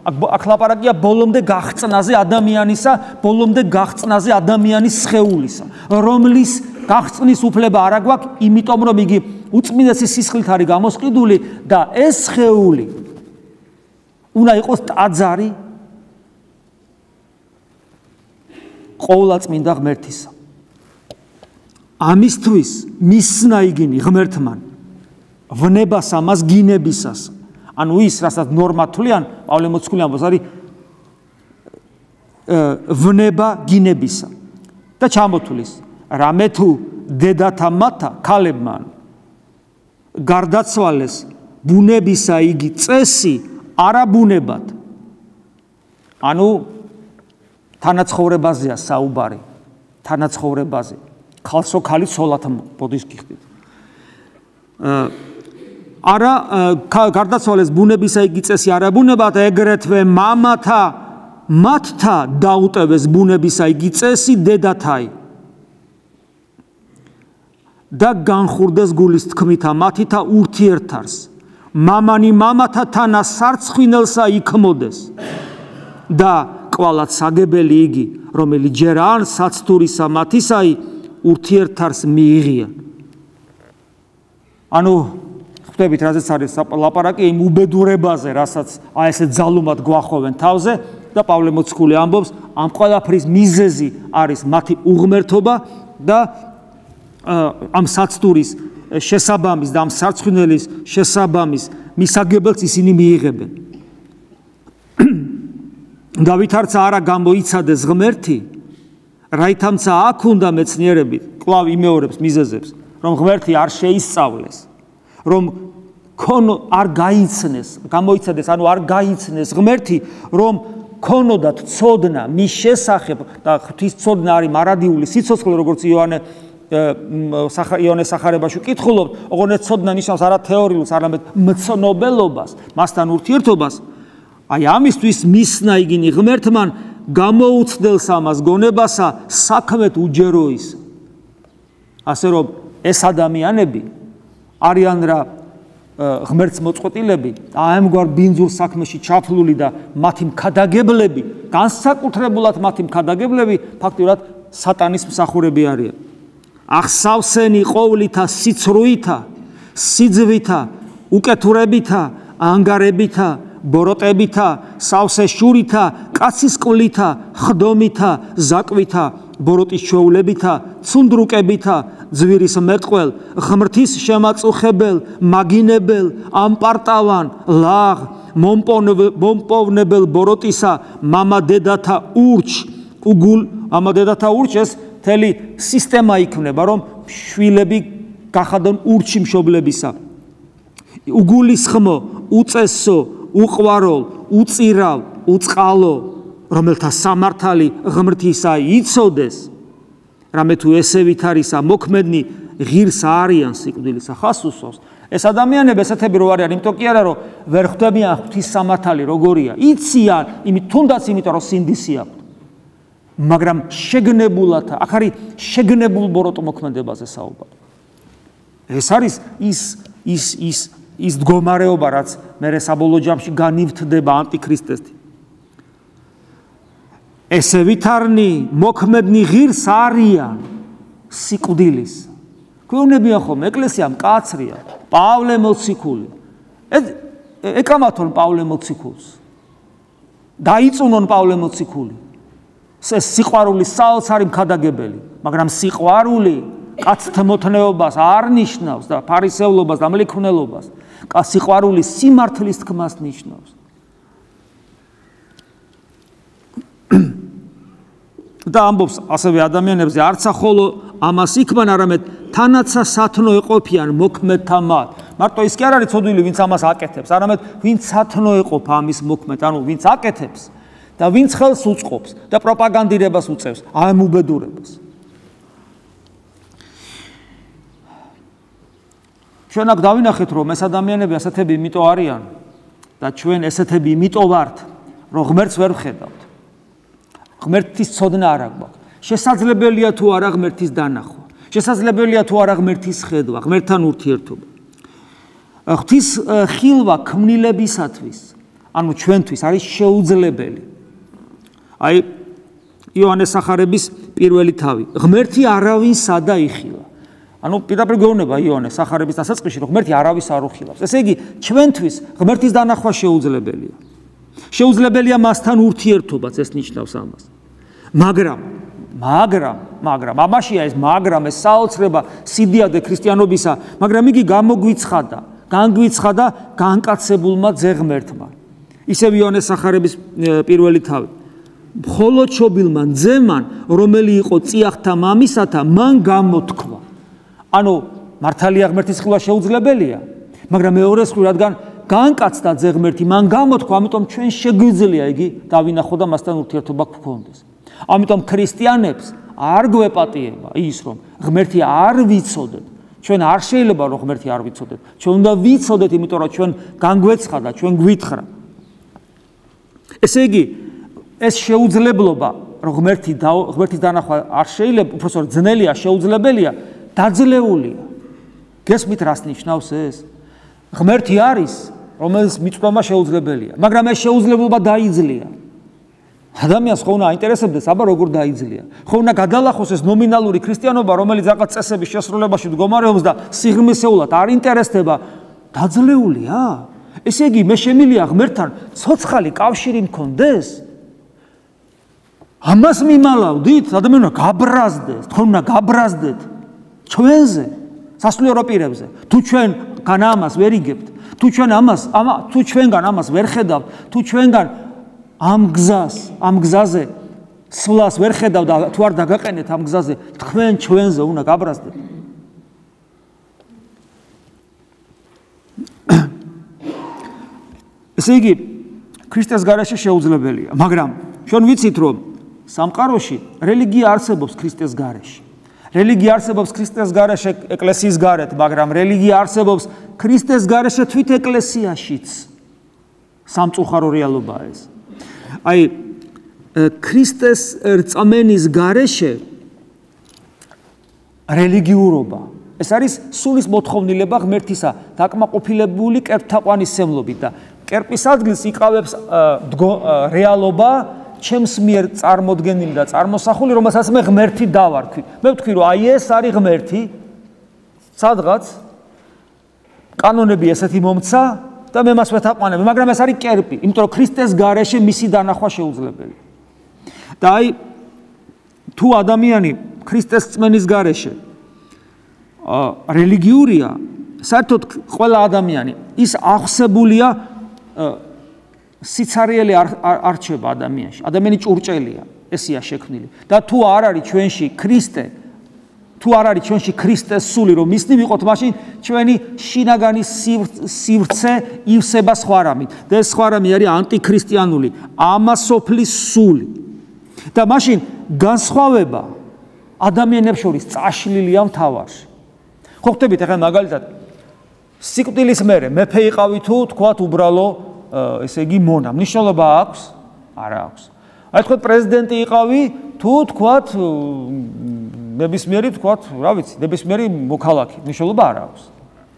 აქ ლაპარაკია ბოლომდე გაღწნაზე ადამიანისა, ბოლომდე გაღწნაზე ადამიანის სხეულისა, რომლის გაღწნის უფლება არ აგვაქვს, იმიტომ რომ იგი უწმინდესი სისხლით არის გამოსყიდული და ეს სხეული უნდა იყოს ტაძარი ყოვლადწმინდა ღმერთისა. ამისთვის მისცნა იგინი ღმერთმან ვნებას ამას გინებისას. ის, რასაც ნორმა თვლიან, პავლე მოციქული ამბობს, არის ვნება გინებისა. და ჩამოთulis, რამე თუ დედათა მათთა ქალებმა გარდაცვალეს ბუნებისა იგი წესი არა ბუნებად. თანაცხოვრებაზეა საუბარი, თანაცხოვრებაზე. ხალხო ხალი ცოლად ბოდის გიხდით. არა გარდაცვალეს ბუნებისა იგი წესი არა ბუნებად, ეგრეთვე მათთა დაუტევეს ბუნებისა იგი წესი დედათაი. და განხურდეს გულის თქმითა მათითა ურთიერთარს. მამანი მამათა თანა სარცხვინელსა იქმოდეს. და კვალად საგებელი იგი, რომელიც ჯერ ან საცთურისა მათისაი ურთიერთარს მიიღია. ხვდებით, რაზეც არის ლაპარაკი იმ უბედურებაზე, რასაც ესე ძალუმად გვახოვენ თავზე და პავლე მოციქული ამბობს, ამ ყველაფრის მიზეზი არის მათი უღმერთობა და ამ საცთურის შესაბამის და ამ სარცხვინელის შესაბამის მისაგებელს ისინი მიიღებენ. დავითარცა არა გამოიცადეს ღმერთი, რაითამცა აქ უნდა მეცნიერებით, კვლავ იმეორებს მიზეზებს, რომ ღმერთი არ შეისწავლეს, რომ არ გაიცნეს, გამოიცადეს, არ გაიცნეს ღმერთი, რომ ქონოდათ ცოდნა მის შესახებ და ღვთის ცოდნა არის მარადიული სიცოცხლე, როგორც იონეს სახარებაში კითხულობთ, ოღონდ ეს ცოდნა ნიშნავს არა თეორიულს, არამედ მცნობელობას, მასთან ურთიერთობას. აი ამისთვის მისნა იგინი ღმერთმან გამოუცდელს ამას გონებასა საქმეთ უჯერო ის. ასე რომ ეს ადამიანები არიან რა ღმერთს მოწყვეტილები, ამგვარ ბინძურ საქმეში ჩაფლული და მათი მქადაგებლები, განსაკუთრებულად მათი მქადაგებლები ფაქტურად სატანის მსახურები არიან. ახსავსენი ყოვლითა სიცრუითა, სიძვითა, უკეთურებითა, ანგარებითა, ბოროტებითა, სავსე შურითა, კაცის ყვლითა, ხდომითა, ზაკვითა, ბოროტის ჩვეულებითა, ცუნდრუკებითა, ძვირის მეყვალ, ღმრთის შემაწუხებელ, მაგინებელ, ამპარტავან, ლაღ, მომპოვნებელ ბოროტისა, მამა დედათა ურჩ, მამა დედათა ურჩ ეს მთელი სისტემა იქნება, რომ შვილები გახადონ ურჩი მშობლებისა. უგულისხმო, უწესო, უყვაროლ, უწირავ, უწყალო, რომელთა სამართალი ღმრთისა იცოდეს, რამე თუ ესე ვითარისა მოქმედნი ღირს არიან სიკვდილისა ხას უსვავს. ეს ადამიანები ესეთები რო არიან, იმიტომ კი არა რომ ვერ ხვდებიან ღვთის სამართალი როგორია, იციან, თუნდაც იმიტომ რომ სინდისი აქვთ. მაგრამ შეგნებულად, აქ არის შეგნებულ ბოროტ მოქმედებაზე საუბარი. ეს არის ის მდგომარეობა, რაც მერე საბოლოო ჯამში განივთდება ანტიქრისტესთან. ესე ვითარნი მოქმედნი ღირს არიან სიკვდილის. გვეუბნებიან ხოლმე, ეკლესია მკაცრია, პავლე მოციქული. ეკამათონ პავლე მოციქულს. დაიწუნონ პავლე მოციქული. ეს სიყვარული საოცარი მქადაგებელი, მაგრამ სიყვარული კაცთმოთნეობას არ ნიშნავს და ფარისევლობას და მლიქვნელობას. სიყვარული სიმართლის თქმას ნიშნავს. და ამბობს ასევე ადამიანებზე არცა ხოლო ამას იქმან, არამედ თანაცა სათნო ეყოფიან მოქმედთა მათ. მარტო ის კი არ არის ცოდვილი, ვინც ამას აკეთებს, არამედ ვინც სათნო ეყოფა ამის მოქმედ, ანუ ვინც აკეთებს და ვინც ხელს უწყობს და პროპაგანდირებას უწევს ამ უბედურებას. ჩვენ აქ დავინახეთ, რომ ეს ადამიანები ასეთები იმიტომ არიან და ჩვენ ესეთები იმიტომ ვართ, რომ ღმერთს ვერ ვხედავთ. ღმერთის ცოდნა არ აქვს. შესაძლებელია თუ არა ღმერთის დანახვა. შესაძლებელია თუ არა ღმერთის ხედვა, ღმერთთან ურთიერთობა. ღვთის ხილვა ქმნილებისათვის, ანუ ჩვენთვის არის შეუძლებელი. აი იოანეს სახარების პირველი თავი. ღმერთი არავინ სადა იხილა. ანუ პირდაპირ გვეუბნება იოანეს სახარების დასაწყისში, რომ ღმერთი არავის არ უხილავს. ესე იგი, ჩვენთვის ღმერთის დანახვა შეუძლებელია. შეუძლებელია მასთან ურთიერთობაც, ეს ნიშნავს ამას. მაგრამ ამაშია ეს ეს საოცრება სიდიადე ქრისტიანობისა, მაგრამ იგი განგვიცხადა განკაცებულმა ძეღმერთმა. ისევ იოანეს სახარების პირველი თავი. მხოლოდ შობილმა ძემან, რომელი იყო წიაღთა მამისათა, მან გამოთქვა. ანუ მართალია ღმერთის ხილვა შეუძლებელია, მაგრამ მეორე მხრივ რადგან განკაცდა ძეღმერთი, მან გამოთქვა, ამიტომ ჩვენ შეგვიძლია იგი დავინახო და მასთან ურთიერთობა გქონდეს. ამიტომ ქრისტიანებს არ გვეპატიება ის, რომ ღმერთი არ ვიცოდეთ. ჩვენ არ შეიძლება რომ ღმერთი არ ვიცოდეთ. ჩვენ უნდა ვიცოდეთ, იმიტომ რომ ჩვენ განგვეცხადა, ჩვენ გვითხრა. ესე იგი, ეს შეუძლებლობა, რომ ღმერთის დანახვა არ შეიძლება, უბრალოდ ძნელია, შეუძლებელია, დაძლეულია. გესმით რას ნიშნავს ეს? ღმერთი არის, რომელიც მიწვევა შეუძლებელია, მაგრამ ეს შეუძლებლობა დაიძლია. ადამიანს ხო უნდა აინტერესებდეს, აბა როგორ დაიძლია. ხო უნდა გადალახოს ეს ნომინალური ქრისტიანობა, რომელიც რაღაც წესების შესრულებაში მდგომარეობს და სიღრმისეულად არ ინტერესდება, დაძლეულია. ესე იგი, მე შემილია ღმერთთან ცოცხალი კავშირი მქონდეს. ამას მიმალავდით, ადამიანმა გაბრაზდეს, თქვენ უნდა გაბრაზდეთ ჩვენზე, სასულიერო პირებზე. თუ ჩვენგან ამას ვერ იგებთ, თუ ჩვენგან ამას ვერ ხედავთ, თუ ჩვენგან ამ გზაზე სვლას ვერ ხედავთ და თუ არ დაგაყენეთ ამ გზაზე, თქვენ ჩვენზე უნდა გაბრაზდეთ. ესე იგი, ქრისტეს გარეშე შეუძლებელია, მაგრამ ჩვენ ვიცით, რომ სამყაროში რელიგია არსებობს ქრისტეს გარეშე. რელიგია არსებობს ქრისტეს გარეშე ეკლესიის გარეთ, მაგრამ რელიგია არსებობს ქრისტეს გარეშე თვით ეკლესიაშიც. სამწუხარო რეალობაა ეს. აი, ქრისტეს რწმენის გარეშე რელიგიურობა. ეს არის სულის მოთხოვნილება ღმერთისა დაკმაყოფილებული კერპთაყვანისმცემლობით და კერპის ადგილს იკავებს რეალობა ჩემს მიერ წარმოდგენილი და წარმოსახული, რომელსაც მე ღმერთი დავარქვი. მე ვთქვი, რომ აი ეს არის ღმერთი, სადღაც კანონები ესეთი მომცა და მე მას ვეთაყვანები, მაგრამ ეს არის კერპი, იმიტომ რომ ქრისტეს გარეშე მისი დანახვა შეუძლებელია. და აი თუ ადამიანი ქრისტეს რწმენის გარეშე რელიგიურია, საერთოდ ყველა ადამიანი ის აღსებულია სიცარიელი არ რჩება ადამიანში. ადამიანი ჭურჭელია, ესია შექმნილი. და თუ არ არის ჩვენში ქრისტე, თუ არ არის ჩვენში ქრისტეს სული, რომ ისნი ვიყოთ, მაშინ ჩვენი შინაგანი სივრცე ივსება სხვა რამით. და ეს სხვა რამე არის ანტიქრისტიანული, ამასოფლის სული. და მაშინ განსხვავება ადამიანებს შორის წაშლილია მთავარში. ხო ხტებით ახლა მაგალითად სიკვდილის მერე მეფე იყავი თუ თქვათ უბრალო ესე იგი მონა, მნიშვნელობა აქვს? არა აქვს. აი თქვათ პრეზიდენტი იყავი თუ თქვათ ნებისმიერი თქვათ, რა ვიცი, ნებისმიერი მოქალაქე, მნიშვნელობა არ აქვს.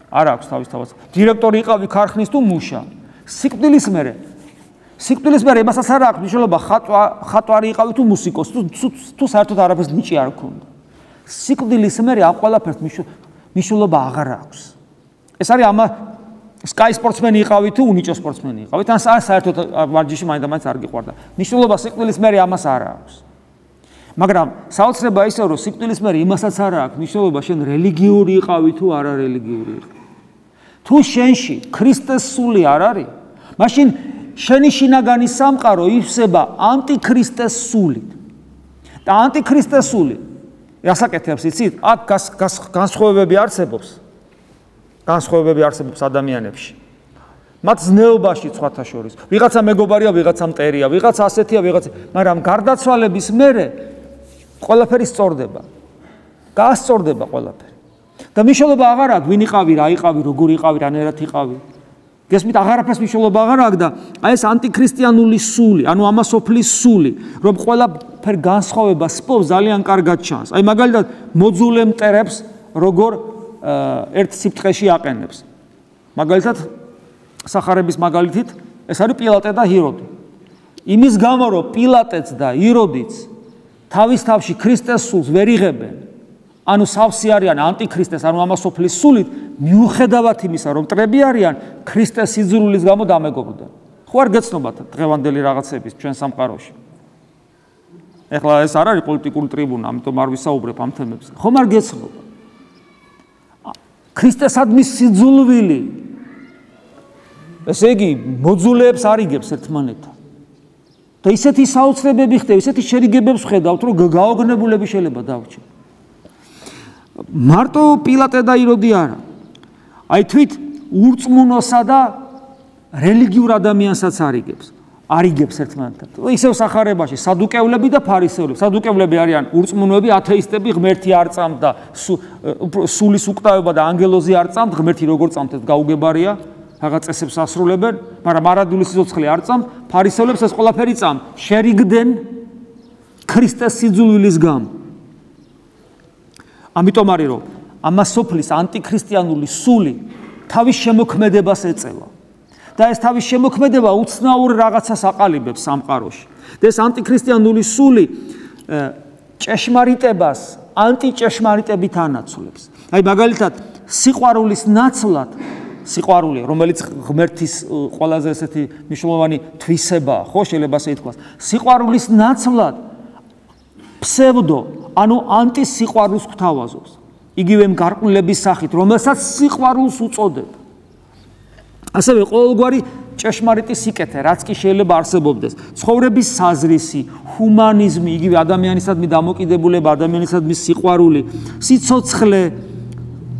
არ აქვს თავისთავად. დირექტორი იყავი ქარხნის თუ მუშა. სიკვდილის მერე იმასაც არ აქვს მნიშვნელობა ხატვარი იყავი თუ მუსიკოსი, თუ საერთოდ არაფერს ნიჭი არ ქონდა. სიკვდილის მერე ამ ყველაფერს მნიშვნელობა აღარ აქვს. ეს არის ამა სკაი სპორტსმენი იყავი თუ უნიჭო სპორტსმენი იყავით, ან საერთოდ ვარჯიში მაინდა-მაინც არ გიყვარდა. მნიშვნელობა სიკვდილის მერე ამას არ აქვს. მაგრამ საოცრება ისე რომ სიკვდილის მერე იმასაც არ აქვს მნიშვნელობა შენ რელიგიური იყავი თუ არა რელიგიური იყავი. თუ შენში ქრისტეს სული არ არის, მაშინ შენი შინაგანი სამყარო ივსება ანტიქრისტეს სულით. და ანტიქრისტეს სული რასაკეთებს იცით? აქ განსხვავებები არსებობს ადამიანებში. მათ ზნეობაში სხვათა შორის. ვიღაცა მეგობარია, ვიღაცა მტერია, ვიღაცა ასეთია, ვიღაცა, მაგრამ გარდაცვალების მერე ყველაფერი სწორდება. გაასწორდება ყველაფერი. და მნიშვნელობა აღარ აქვს, ვინ იყავი, რა იყავი, როგორ იყავი, რანაირად იყავი. გესმით, აღარაფერს მნიშვნელობა აღარ აქვს და აი ეს ანტიქრისტიანული სული, ანუ ამასოფლის სული, რომ ყველაფერ განსხვავებას სპობს ძალიან კარგად ჩანს. აი მაგალითად მოძულე მტერებს როგორ ერთ სიფტყეში აყენებს. მაგალითად სახარების მაგალითით ეს არის პილატე და ჰიროდი. იმის გამო რომ პილატეც და ჰიროდიც თავის თავში ქრისტეს სულს ვერ იღებენ, ანუ სავსე არიან ანტიქრისტეს, ანუ ამასოფლის სულით, მიუხედავად იმისა, რომ მტრები არიან, ქრისტეს სიძულვილის გამო დამეგობრდნენ. ხო არ გეცნობათ დღევანდელი რაღაცების ჩვენ სამყაროში. ეხლა ეს არ არის პოლიტიკური ტრიბუნა, ამიტომ არ ვისაუბრებ ამ თემებზე. ხომ არ გეცნობა? ქრისტესადმი სიძულვილი ესე იგი მოძულეებს არიგებს ერთმანეთთან. და ისეთი საოცრებები ხდება, ისეთი შერიგებებს ხედავთ, რომ გაოგნებულები შეიძლება დავრჩენ. მარტო პილატე და ჰიროდი არა. აი თვით ურწმუნოსა და რელიგიურ ადამიანსაც არიგებს ერთმანეთთან. ისევ სახარებაში სადუკევლები და ფარისევლები. სადუკევლები არიან ურწმუნოები, ათეისტები, ღმერთი არ წამთ და სულის უკტავება და ანგელოზი არ წამთ, ღმერთი როგორ წამთ ეს გაუგებარია. რაღაც წესებს ასრულებენ, მაგრამ არადული სიცოცხლე არ წამთ, ფარისევლებს ეს ყველაფერი წამთ. შერიგდნენ ქრისტეს სიძულვილის გამო. ამიტომ არის რომ ამასოფლის ანტიქრისტიანული სული თავის შემოქმედებას ეწევა. და ეს თავის შემოქმედება უცნაურ რაღაცას აყალიბებს სამყაროში. და ეს ანტიქრისტიანული სული ჭეშმარიტებას ანტიჭეშმარიტებით ანაცვლებს. აი მაგალითად სიყვარულის ნაცვლად სიყვარული, რომელიც ღმერთის ყველაზე ესეთი მნიშვნელოვანი თვისებაა, ხო, შეიძლება ასე ითქვას. სიყვარულის ნაცვლად ფსევდო, ანუ ანტისიყვარულს გვთავაზობს. იგივე გარყვნილების სახით, რომელსაც სიყვარულს უწოდება. ასევე ყოველგვარი ჭეშმარიტი სიკეთე, რაც კი შეიძლება არსებობდეს. ცხოვრების საზრისი, ჰუმანიზმი, იგივე ადამიანისადმი დამოკიდებულება, ადამიანისადმი სიყვარული, სიცოცხლე,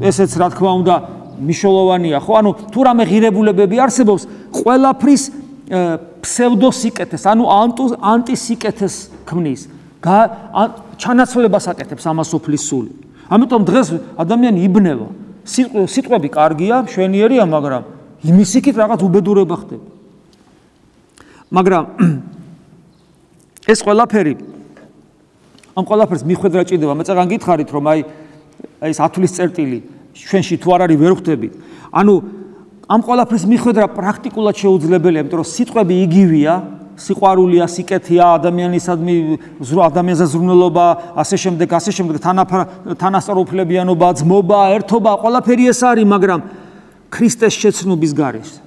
ესეც რა თქმა უნდა მნიშვნელოვანია, ხო? ანუ თუ რამე ღირებულებები არსებობს, ყველაფრის ფსევდოსიკეთეს, ანუ ანტისიკეთეს ქმნის. ჩანაცვლებას აკეთებს ამასოფლის სული. ამიტომ დღეს ადამიანი იბნევა. სიტყვები კარგია, მშვენიერია, მაგრამ იმის იქით რაღაც უბედურება ხდება. მაგრამ ეს ყველაფერი ამ ყველაფერს მიხვედრა ჭირდება. მე წეგან გითხარით, რომ აი ეს ათვლის წერტილი ჩვენში თუ არ არის ვერ ხვდებით. ანუ ამ ყველაფრის მიხვედრა პრაქტიკულად შეუძლებელია, იმიტომ რომ სიტყვები იგივეა, სიყვარულია, სიკეთეა, ადამიანისადმი ადამიანზე ზრუნველობა, ასე შემდეგ, თანასწორუფლებიანობა, ძმობა, ერთობა, ყველაფერი ეს არის, მაგრამ ქრისტეს შეცნობის გარეშე.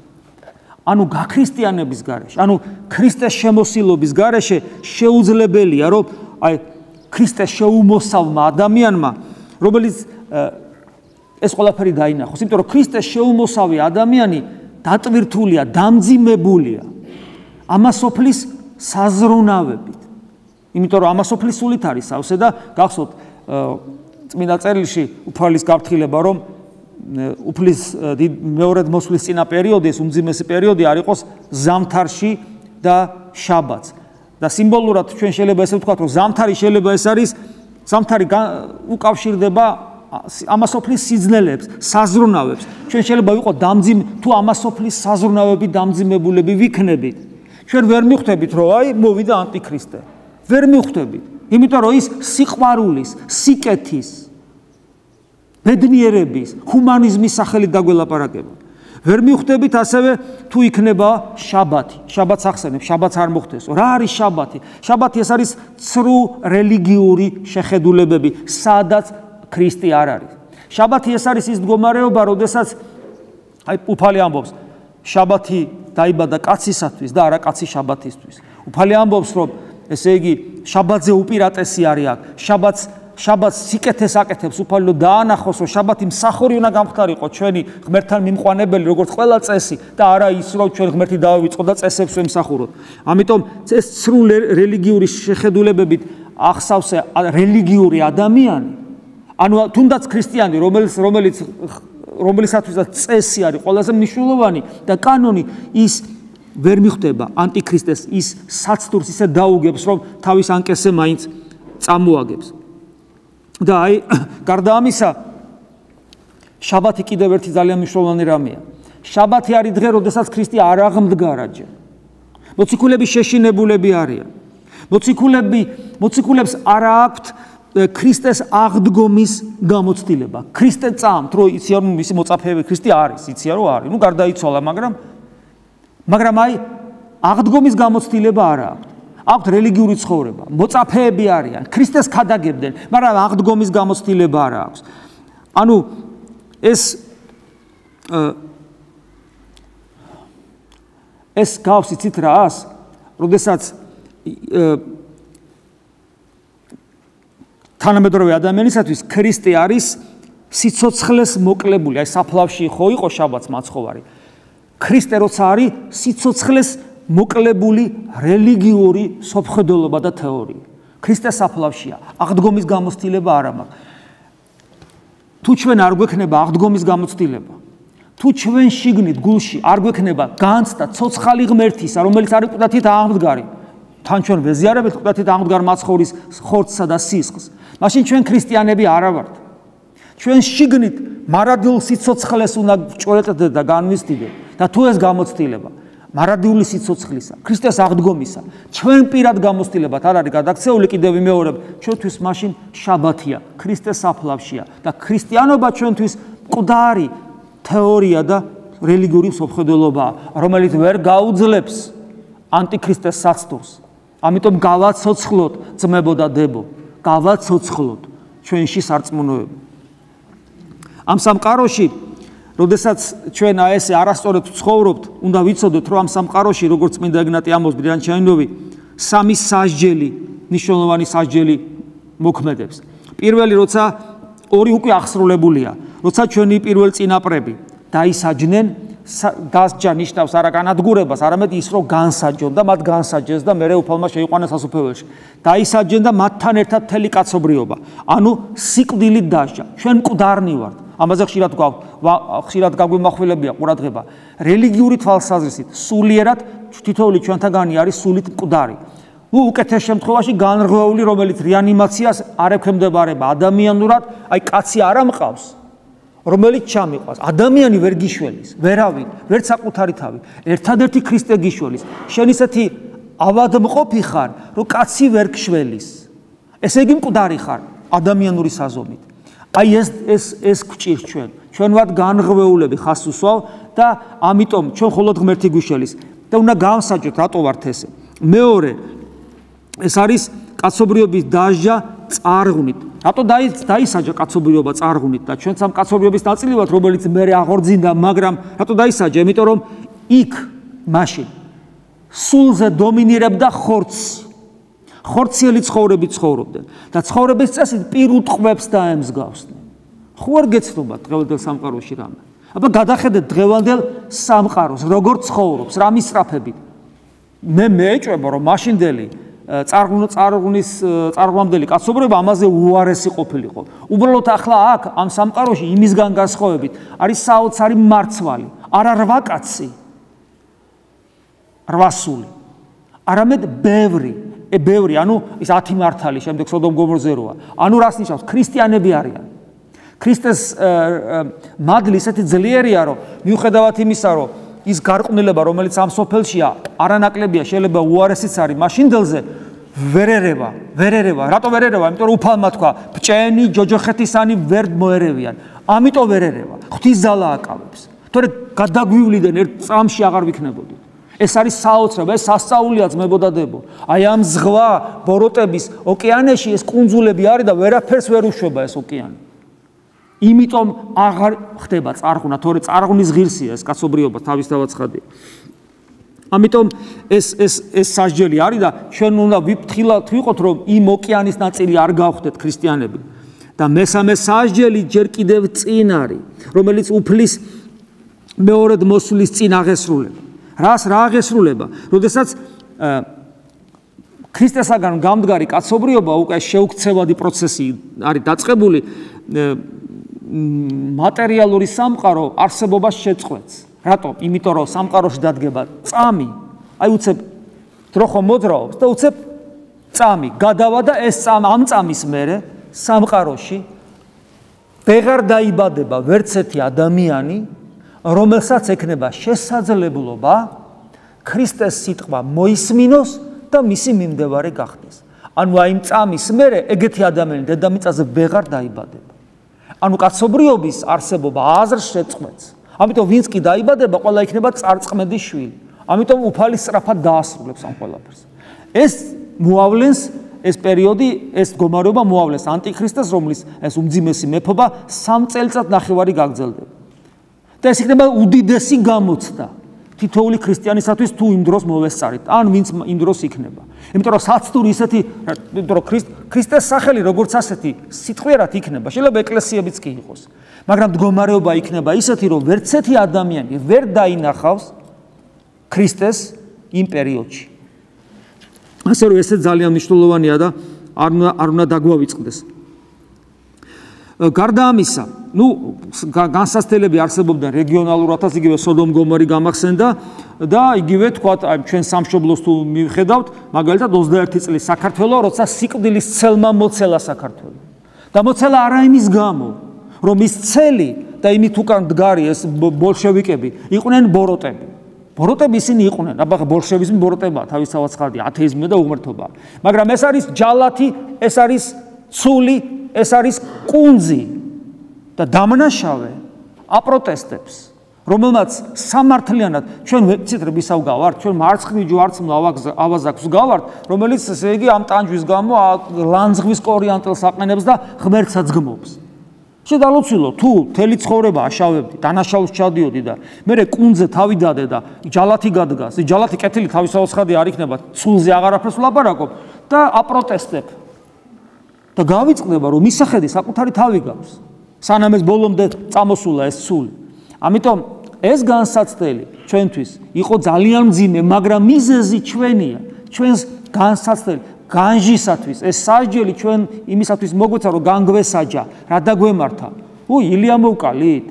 ანუ გაქრისტიანების გარეშე, ანუ ქრისტეს შემოსილობის გარეშე შეუძლებელია, რომ აი ქრისტეს შეუმოსავმა ადამიანმა, რომელიც ეს ყველაფერი დაინახოს, იმიტომ რომ ქრისტეს შეუმოსავი ადამიანი დატვირთულია, დამძიმებულია ამასოფლის საზრუნავებით. იმიტომ რომ ამასოფლის სულით არის სავსე და გახსოვთ წმინდა წერილში უფალის გაფრთხილება რომ უფლის მეორედ მოსვლის წინა პერიოდი, ეს უმძიმესი პერიოდი არ იყოს ზამთარში და შაბათს. და სიმბოლურად ჩვენ შეიძლება ესე ვთქვათ, რომ ზამთარი შეიძლება ეს არის ზამთარი უკავშირდება ამასოფლის სიძნელეებს, საზრუნავებს. ჩვენ შეიძლება ვიყოთ თუ ამასოფლის საზრუნავები დამძიმებულები ვიქნებით. ჩვენ ვერ მივხვდებით, რომ აი მოვიდა ანტიქრისტე. ვერ მივხვდებით. იმიტომ რომ ის სიყვარულის, სიკეთის, ბედნიერების, ჰუმანიზმის სახელით დაგველაპარაკება. ვერ მივხვდებით ასევე თუ იქნება შაბათი. შაბათს ახსენებ, შაბათს არ მოხდეს. რა არის შაბათი? შაბათი ეს არის ცრუ რელიგიური შეხედულებები, სადაც ქრისტე არ არის. შაბათი ეს არის ის მდგომარეობა, როდესაც აი უფალი ამბობს, შაბათი დაიბადა კაცისათვის და არა კაცი შაბათისთვის. უფალი ამბობს, რომ ესე იგი შაბათზე უპირატესი არის აქ. შაბათს სიკეთეს აკეთებს უფალი, რომ დაანახოს, რომ შაბათი მსახური უნდა გამხდარიყო ჩვენი ღმერთთან მიმყვანებელი, როგორც ყველა წესი და არა ის, რომ ჩვენ ღმერთი დავივიწყოთ და წესებს ვემსახუროთ. ამიტომ ეს ცრუ რელიგიური შეხედულებებით ახსავს რელიგიური ადამიანი, ანუ თუნდაც ქრისტიანი, რომელიცათვისაც წესი არის ყველაზე მნიშვნელოვანი და კანონი, ის ვერ მიხვდება ანტიქრისტეს, ის საცდურს ისე დაუგებს, რომ თავის ანკესზე მაინც წამოაგებს. და აი, გარდა ამისა, შაბათი კიდევ ერთი ძალიან მნიშვნელოვანი რამეა. შაბათი არის დღე, როდესაც ქრისტე არ აღმდგარა ჯერ. მოციქულები შეშინებულები არიან. მოციქულებს არ აქვთ ქრისტეს აღდგომის გამოცდილება. ქრისტე წამთ, რომ იციან, რომ მისი მოწაფეები ქრისტე არის, იციან, რომ არის. გარდაიცვალა, მაგრამ აი აღდგომის გამოცდილება არ აქვთ. აქვთ რელიგიური ცხოვრება, მოწაფეები არიან, ქრისტეს ქადაგებდნენ, მაგრამ აღდგომის გამოცდილება არ აქვს. ანუ ეს გავს იცით რას, როდესაც თანამედროვე ადამიანისათვის ქრისტე არის სიცოცხლეს მოკლებული, აი საფლავში ხო იყო შაბათს მაცხოვარი. ქრისტე როცა არის სიცოცხლეს მოკლებული რელიგიური სოფხედელობა და თეორია. ქრისტე საფლავშია, აღდგომის გამოცდილება არ აქვს. თუ ჩვენ არ გვექნება აღდგომის გამოცდილება, თუ ჩვენ შიგნით გულში არ გვექნება განცდა ცოცხალი ღმერთისა, რომელიც არის ყდათით აღმდგარი, თან ჩვენ ვეზიარებთ ყდათით აღმდგარ მაცხოვრის ხორცსა და სისხლს, მაშინ ჩვენ ქრისტიანები არა ვართ. ჩვენ შიგნით მარადიულ სიცოცხლეს უნდა ვჭვრეტდეთ და განვისტიდეთ და თუ ეს გამოცდილება მარადიული სიცოცხლისა, ქრისტეს აღდგომისა, ჩვენ პირად გამოცდილებად არ არის გადაქცეული, კიდევ ვიმეორებ, ჩვენთვის მაშინ შაბათია, ქრისტეს საფლავშია და ქრისტიანობა ჩვენთვის მკვდარი თეორია და რელიგიური მსოფლმხედველობაა, რომელიც ვერ გაუძლებს ანტიქრისტეს საცდურს. ამიტომ გავაცოცხლოთ ძმებო და დებო, გავაცოცხლოთ ჩვენში სარწმუნოება. ამ სამყაროში როდესაც ჩვენ ესე არასწორად ცხოვრობთ, უნდა ვიცოდეთ, რომ ამ სამყაროში, როგორც წმინდა ეგნატე ამბობს ბრიანჩაინოვი, სამი სასჯელი, მნიშვნელოვანი სასჯელი მოქმედებს. პირველი, როცა ორი უკვე აღსრულებულია, როცა ჩვენი პირველ წინაპრები დაისაჯნენ, დასჯა ნიშნავს არა განადგურებას, არამედ ის, რომ განსაჯონ და მათ განსაჯეს და მერე უფალმა შეიყვანეს სასუფეველში. დაისაჯენ და მათთან ერთად მთელი კაცობრიობა. ანუ სიკვდილით დასჯა. ჩვენ მკვდარნი ვართ. ამაზე ხშირად გაგვიმახვილებია ყურადღება. რელიგიური თვალსაზრისით, სულიერად თითოეული ჩვენთაგანი არის სულით მკვდარი. უკეთეს შემთხვევაში განრღვეული, რომელიც რეანიმაციას არ ექვემდებარება ადამიანურად, აი კაცი არ ამყავს, რომელიც ჩამიყვას. ადამიანი ვერ გიშველის, ვერავინ, ვერც საკუთარი თავი. ერთადერთი ქრისტე გიშველის. შენ ისეთი ავადმყოფი ხარ, რომ კაცი ვერ გშველის. ესე იგი მკვდარი ხარ ადამიანური საზომით. აი ეს გვჭირს ჩვენ ვართ განრღვეულები ხას უსვავ და ამიტომ ჩვენ მხოლოდ ღმერთი გვიშველის და უნდა გავსაჯოთ რატო ვართ ესე. მეორე, ეს არის კაცობრიობის დასჯა წარღვნით. რატო დაისაჯა კაცობრიობა წარღვნით და ჩვენც ამ კაცობრიობის ნაწილი ვართ, რომელიც მერე აღორძინდა, მაგრამ რატო დაისაჯა? იმიტომ რომ იქ მაშინ სულზე დომინირებდა ხორცი. ხორციელი ცხოვრები ცხოვრობდნენ და ცხოვრების წესით პირ უტყვებს დაემსგავსდნენ. ხო არ გეცნობა დღევანდელ სამყაროში რამე? აბა გადახედეთ დღევანდელ სამყაროს, როგორ ცხოვრობს, რა მისწრაფებით. მე მეეჭვება, რომ მაშინდელი წარღვამდელი კაცობრიობა ამაზე უარესი ყოფილიყო. უბრალოდ ახლა აქ ამ სამყაროში იმისგან განსხვავებით არის საოცარი მარცვალი, არა 8 კაცი, 8 სული. არამედ ბევრი, ანუ ის 10 მართალი, შემდეგ სოდომ გომორზე როა. ანუ რას ნიშნავს? ქრისტიანები არიან. ქრისტეს მადლი ისეთი ძლიერია, რომ მიუხედავად იმისა, რომ ის გარყვნილება, რომელიც ამ სოფელშია, არანაკლებია, შეიძლება უარესიც არის მაშინდელზე, ვერ ერევა. რატო ვერ ერევა? იმიტომ რომ უფალმა თქვა, ბჭენი ჯოჯოხეთისანი ვერ მოერევიან. ამიტომ ვერ ერევა. ღვთისძალა აკავებს. თორე გადაგვივლიდან ერთ წამში აღარ ვიქნებოდით. ეს არის საოცრება, ეს სასწაულია ძმებოდადებო. აი ამ ზღვა ბოროტების ოკეანეში ეს კუნძულები არის და ვერაფერს ვერ უშვება ეს ოკეანე. იმიტომ აღარ ხდება წარღვნა, თორე წარღვნის ღირსია ეს კაცობრიობა თავისთავად ცხადია. ამიტომ ეს სასჯელი არის და ჩვენ უნდა ვიფრთხილად ვიყოთ, რომ იმ ოკეანის ნაწილი არ გავხდეთ ქრისტიანები. და მესამე სასჯელი ჯერ კიდევ წინ არის, რომელიც უფლის მეორედ მოსვლის წინ აღესრულება. რა აღესრულება? როდესაც ქრისტესაგან გამდგარი კაცობრიობა უკვე შეუქცევადი პროცესი არის დაწყებული, მატერიალური სამყარო არსებობას შეწყვეტს. რატომ? იმიტომ რომ სამყაროში დადგება წამი, აი უცებ დრო ხომ მოძრაობს და უცებ წამი გადავა და ეს ამ წამის მერე სამყაროში ვეღარ დაიბადება ვერცერთი ადამიანი, რომელსაც ექნება შესაძლებლობა ქრისტეს სიტყვა მოისმინოს და მისი მიმდევარი გახდეს. ანუ აი იმ წამის მერე ეგეთი ადამიანი დედამიწაზე ვეღარ დაიბადება. ანუ კაცობრიობის არსებობა აზრს შეწყვეტს. ამიტომ ვინც კი დაიბადება, ყველა იქნება წარწყმედის შვილი. ამიტომ უფალი სწრაფად დაასრულებს ამ ყველაფერს. ეს მოავლენს, ეს პერიოდი, ეს მდგომარეობა მოავლენს ანტიქრისტეს, რომლის ეს უმძიმესი მეფობა 3 წელიწად-ნახევარი გაგრძელდება. და ეს იქნება უდიდესი გამოცდა თითოეული ქრისტიანისათვის თუ იმ დროს მოვესწარით, ან ვინც იმ დროს იქნება. იმიტომ რომ საცდური ისეთი, იმიტომ რომ ქრისტეს სახელი როგორც ასეთი სიტყვიერად იქნება, შეიძლება ეკლესიებიც კი იყოს. მაგრამ მდგომარეობა იქნება ისეთი, რომ ვერცერთი ადამიანი ვერ დაინახავს ქრისტეს იმ პერიოდში. ასე რომ ესე ძალიან მნიშვნელოვანია და არ უნდა დაგვავიწყდეს. გარდა ამისა, განსაცდელები არსებობდნენ რეგიონალურადაც, იგივე სოდომ გომორი გამახსენდა და იგივე თქვათ, ჩვენ სამშობლოს თუ მივხედავთ, მაგალითად 21 წლის საქართველო, როცა სიკვდილის ცელმა მოცელა საქართველო. და მოცელა არა იმის გამო, რომ ის ცელი და იმით უკან დგარი ეს ბოლშევიკები იყვნენ ბოროტები. ბოროტები ისინი იყვნენ, აბა ბოლშევიზმი ბოროტებაა, თავისთავად ცხადია, ათეიზმი და უღმრთობა. მაგრამ ეს არის ჯალათი, ეს არის ცული, ეს არის კუნძი და დამნაშავე აპროტესტებს, რომელმაც სამართლიანად ჩვენ ვეცით ვისავგავართ, ჩვენ მარცხნივ არც ავაზაკს ვგავართ, რომელიც ესე იგი ამ ტანჯვის გამო ლანძღვის კორიანტელს აყენებს და ღმერთსაც გმობს. შედალოცილო, თუ მთელი ცხოვრება აშავებდი, დანაშაულს ჩადიოდი და მე კუნძზე თავი დადე და ჯალათი გადგას, ჯალათი კეთილი თავისთავად ცხადია არ იქნება, ცულზე აღარაფერს ვლაპარაკობ და აპროტესტებ. და გავიწყდება, რომ მისახედი საკუთარი თავი გაქვს. სანამ ეს ბოლომდე წამოსულა ეს ცული. ამიტომ ეს განსაცდელი ჩვენთვის იყო ძალიან მძიმე, მაგრამ მიზეზი ჩვენია, ჩვენს განსაცდელი განჟისათვის, ეს სასჯელი ჩვენ იმისათვის მოგვეცა, რომ განგვესაჯა, რა დაგვემართა. ილია მოვკალით.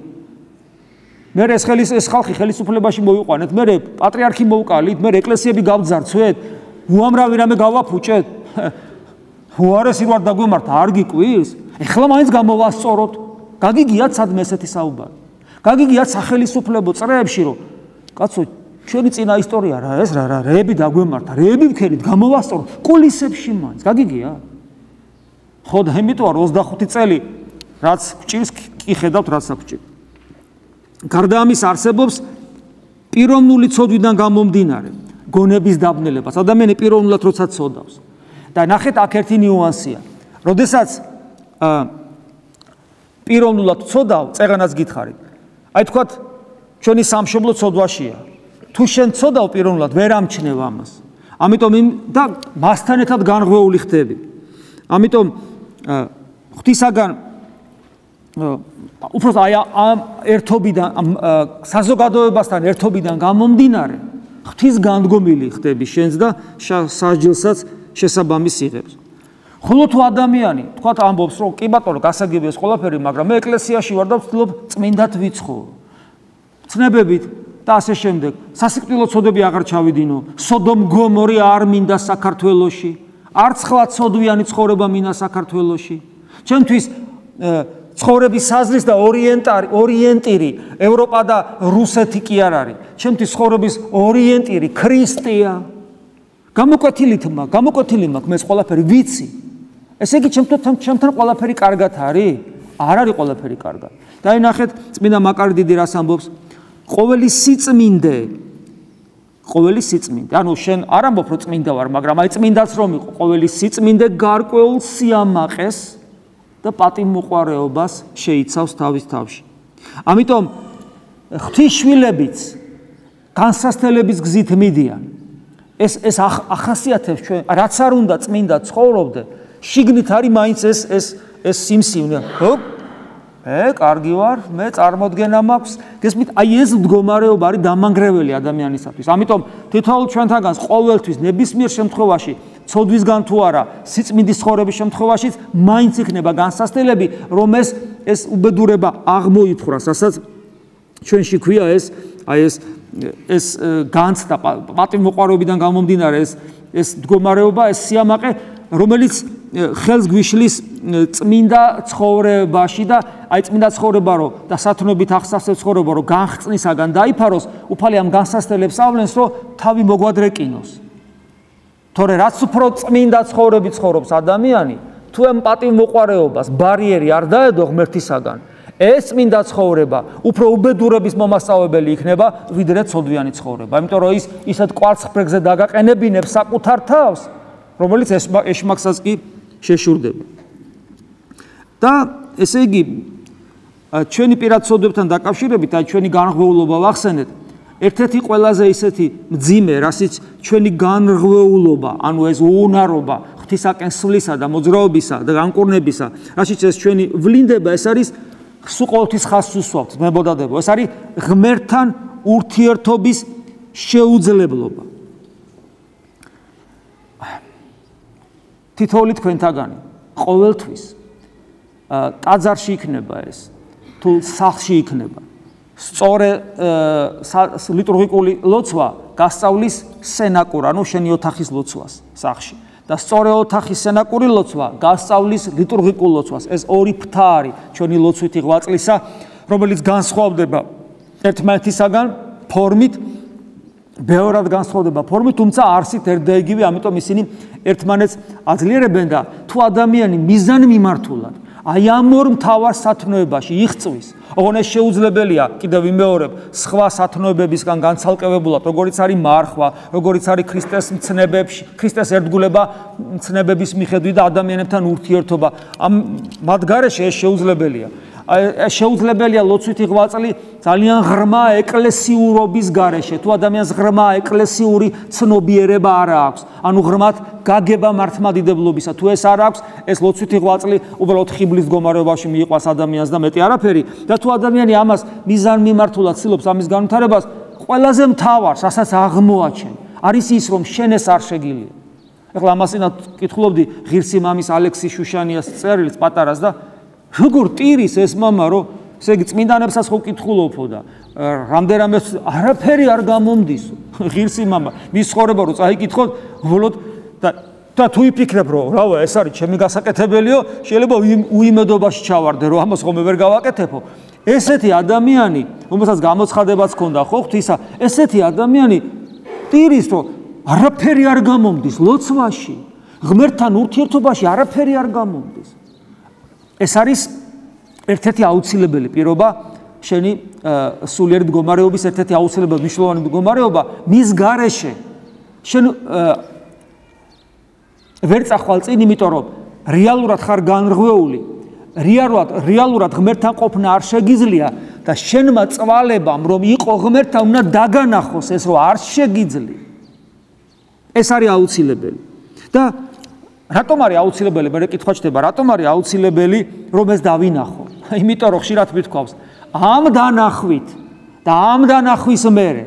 მე ეს ხალხი ხელისუფლებაში მოვიყვანეთ, მე პატრიარქი მოვკალით, მე ეკლესიები გავძარცვეთ, უამრავი რამე გავაფუჭეთ. უარესი ვარ დაგვემართა, არ გიკვირს? ეხლა მაინც გამოვასწოროთ. გაგიგიათ სადმე ესეთი საუბარი. გაგიგიათ სახელისუფლებო წრეებში, რომ კაცო, ჩვენი წინა ისტორია რა ეს რა რეები დაგვემართა, რეები ვქერით, გამოვასწოროთ კულისებში მაინც. გაგიგია? ხო და იმიტომ არ 25 წელი რაც გჭირს კი ხედავთ რაც აღჭირს. გარდა ამის არსებობს პიროვნული ცოდვიდან გამომდინარე გონების დაბნელებას. ადამიანი პიროვნულად როცა ცოდავს. და ნახეთ აქ ერთი ნიუანსია. როდესაც პიროვნულად ცოდავ, წეღანაც გითხარით. აი თქვათ, ჩვენი სამშობლო ცოდვაშია. თუ შენ ცოდავ პიროვნულად, ვერ ამჩნევ ამას. ამიტომ და მასთან ერთად განღვეული ხდები. ამიტომ ღვთისაგან უბრალოდ აი ამ ერთობიდან საზოგადოებასთან ერთობიდან გამომდინარე ღვთისგანდგომილი ხდები შენს და სასჯელსაც შესაბამის იღებს. ხოლო თუ ადამიანი თქვათ ამბობს რომ კი ბატონო გასაგებია ეს ყველაფერი, მაგრამ მე ეკლესიაში ვარ და ვცდილობ წმინდად ვიცხოვრო. ცნებებით და ასე შემდეგ. სასიკვდილო ცოდები აღარ ჩავიდინო. სოდომ გომორი არ მინდა საქართველოში. არც ხლა ცოდვიანი ცხოვრება მინდა საქართველოში. ჩემთვის ცხოვრების საზრის და ორიენტირი ევროპა და რუსეთი კი არ არის. ჩემთვის ცხოვრების ორიენტირი ქრისტეა. გამოკვეთილი მაქვს მე ეს ყველაფერი ვიცი. ესე იგი ჩემთან ყველაფერი კარგად არის? არ არის ყველაფერი კარგად. და აი ნახეთ წმინდა მაკარი დიდი რას ამბობს. ყოველი სიწმინდე, ანუ შენ არ ამბობ რომ წმინდა ვარ, მაგრამ აი წმინდაც რომ იყო, ყოველი სიწმინდე გარკვეულ სიამაყეს და პატივმოყვარეობას შეიცავს თავის თავში. ამიტომ ღვთისშვილებიც განსასწრების გზით მიდიან. ეს ახასიათებს ჩვენ, რაც არ უნდა წმინდა ცხოვრობდე, შიგნით არის მაინც ეს სიმსივნე. კარგი ვარ, მე წარმოდგენა მაქვს. გესმით, აი ეს მდგომარეობა არის დამანგრეველი ადამიანისათვის. ამიტომ თითოეულ ჩვენთაგანს ყოველთვის ნებისმიერ შემთხვევაში, ცოდვისგან თუ არა, სიწმინდის ცხოვრების შემთხვევაშიც მაინც იქნება განსასწრები, რომ ეს უბედურება აღმოიფხვრას, რასაც ჩვენში ქვია ეს განცდა პატივმოყვარეობიდან გამომდინარე ეს მდგომარეობა, ეს სიამაყე, რომელიც ხელს გვიშლის წმინდა ცხოვრებაში და აი წმინდა ცხოვრება რო და სათნოებით ახსავსებს ცხოვრება რო განხრწნისაგან დაიფაროს, უფალი ამ განსასწრებს ავლენს, რომ თავი მოგვადრეკინოს. თორე რაც უფრო წმინდა ცხოვრებით ცხოვრობს ადამიანი, თუ ამ პატივმოყვარეობას ბარიერი არ დაედო ღმერთისაგან, ეს წმინდა ცხოვრება უფრო უბედურების მომასწავებელი იქნება, ვიდრე ცოდვიანი ცხოვრება. იმიტომ რომ ის ისეთ კვარცხლბეკზე დაგაყენებინებს საკუთარ თავს, რომელიც ეშმაკსაც კი შეშურდება. და ესე იგი ჩვენი პირად ცოდვებთან დაკავშირებით, აი ჩვენი განღვეულობა ვახსენეთ, ერთ-ერთი ყველაზე ისეთი მძიმე, რასაც ჩვენი განღვეულობა, ანუ ეს უუნარობა ღვთისაკენ სვლისა და მოძრაობისა და განკურნებისა, რასაც ეს ჩვენი ვლინდება, ეს არის სულ ყოველთვის ხაზს უსვამთ, მებოდადებო, ეს არის ღმერთთან ურთიერთობის შეუძლებლობა. თითოეული თქვენთაგანი ყოველთვის ტაძარში იქნება ეს, თუ სახლში იქნება. სწორე ლიტურგიკული ლოცვა გასწავლის სენაკურ, ანუ შენი ოთახის ლოცვას სახლში. და სწორე ოთახის სენაკური ლოცვა გასწავლის ლიტურგიკულ ლოცვას. ეს ორი ფრთა არის ჩვენი ლოცვითი ღვაწლისა, რომელიც განსხვავდება ერთმანეთისაგან ფორმით, ბევრად განსხვავდება ფორმით, თუმცა არსით ერთდაიგივე, ამიტომ ისინი ერთმანეთს აძლიერებენ და თუ ადამიანი მიზანმიმართულად აი ამ ორ მთავარ სათნოებაში იღწვის, ოღონდ ეს შეუძლებელია, კიდევ ვიმეორებ, სხვა სათნოებებისგან განცალკევებულად, როგორიც არის მარხვა, როგორიც არის ქრისტეს მცნებებში, ქრისტეს ერთგულება მცნებების მიხედვით და ადამიანებთან ურთიერთობა. მათ გარეშე ეს შეუძლებელია. შეუძლებელია ლოცვითი ღვაწლი ძალიან ღრმა ეკლესიურობის გარეშე. თუ ადამიანს ღრმა ეკლესიური ცნობიერება არ აქვს, ანუ ღრმად გაგება მართლმადიდებლობისა, თუ ეს არ აქვს, ეს ლოცვითი ღვაწლი უბრალოდ ხიბლის მდგომარეობაში მიიყვას ადამიანს და მეტი არაფერი. და თუ ადამიანი ამას მიზანმიმართულად ცდილობს ამის განვითარებას, ყველაზე მთავარს, რასაც აღმოაჩენ, არის ის, რომ შენ ეს არ შეგიძლია. ეხლა ამასინად კითხულობდი ღირსი მამის ალექსი შუშანიას წერილს პატარას და როგორ ტირის ეს მამა, რომ ესე იგი წმინდანებსაც ხო კითხულობო და რამდენიმე არაფერი არ გამომდის ღირსი მამა მის ცხოვრება რო წაიკითხოთ ბოლოდ და თუ იფიქრებ რომ რავა ეს არის ჩემი გასაკეთებელიო, შეიძლება უიმედობაში ჩავარდე რომ ამას ხომ ვერ გავაკეთებო. ესეთი ადამიანი, რომელსაც გამოცხადებაც ჰქონდა ხო ღვთისა, ესეთი ადამიანი ტირის რომ არაფერი არ გამომდის ლოცვაში, ღმერთთან ურთიერთობაში არაფერი არ გამომდის. ეს არის ერთ-ერთი აუცილებელი პირობა შენი სულიერი მდგომარეობის ერთ-ერთი აუცილებელი მნიშვნელოვანი მდგომარეობა, მის გარეშე შენ ვერ წახვალ წინ, იმიტომ რომ რეალურად ხარ განრღვეული, რეალურად ღმერთთან ყოფნა არ შეგიძლია და შენმა წვალებამ რომ იყო ღმერთთან უნდა დაგანახოს ეს რომ არ შეგიძლია. ეს არის აუცილებელი. და რატომ არის აუცილებელი? მე კითხვა ჩდება, რატომ არის აუცილებელი რომ ეს დავინახო? იმიტომ რომ ხშირად მithქვავს, ამ დანახვით და ამ დანახვის მერე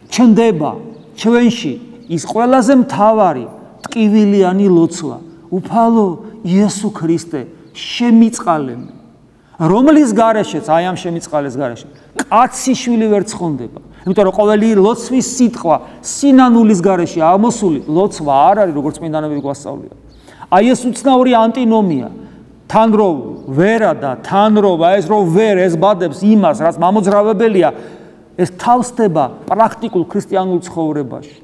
ჩნდება ჩვენში ის ყველაზე მთავარი ტკივილიანი ლოცვა, უფალო იესო ქრისტე, შემიწყალე, რომლის გარეშეც, აი ამ შემიწყალეს გარეშე, კაცი შვილი ვერ ცხონდება. იმიტომ რომ ყოველი ლოცვის სიტყვა სინანულის გარეშე ამოსული ლოცვა არ არის, როგორც წმინდანები გვასწავლიან. აი ეს უცნაური ანტინომია, თან რომ ვერა და თან რომ ეს რომ ვერ ესბადებს იმას, რაც მამოძრავებელია, ეს თავსდება პრაქტიკულ ქრისტიანულ ცხოვრებაში.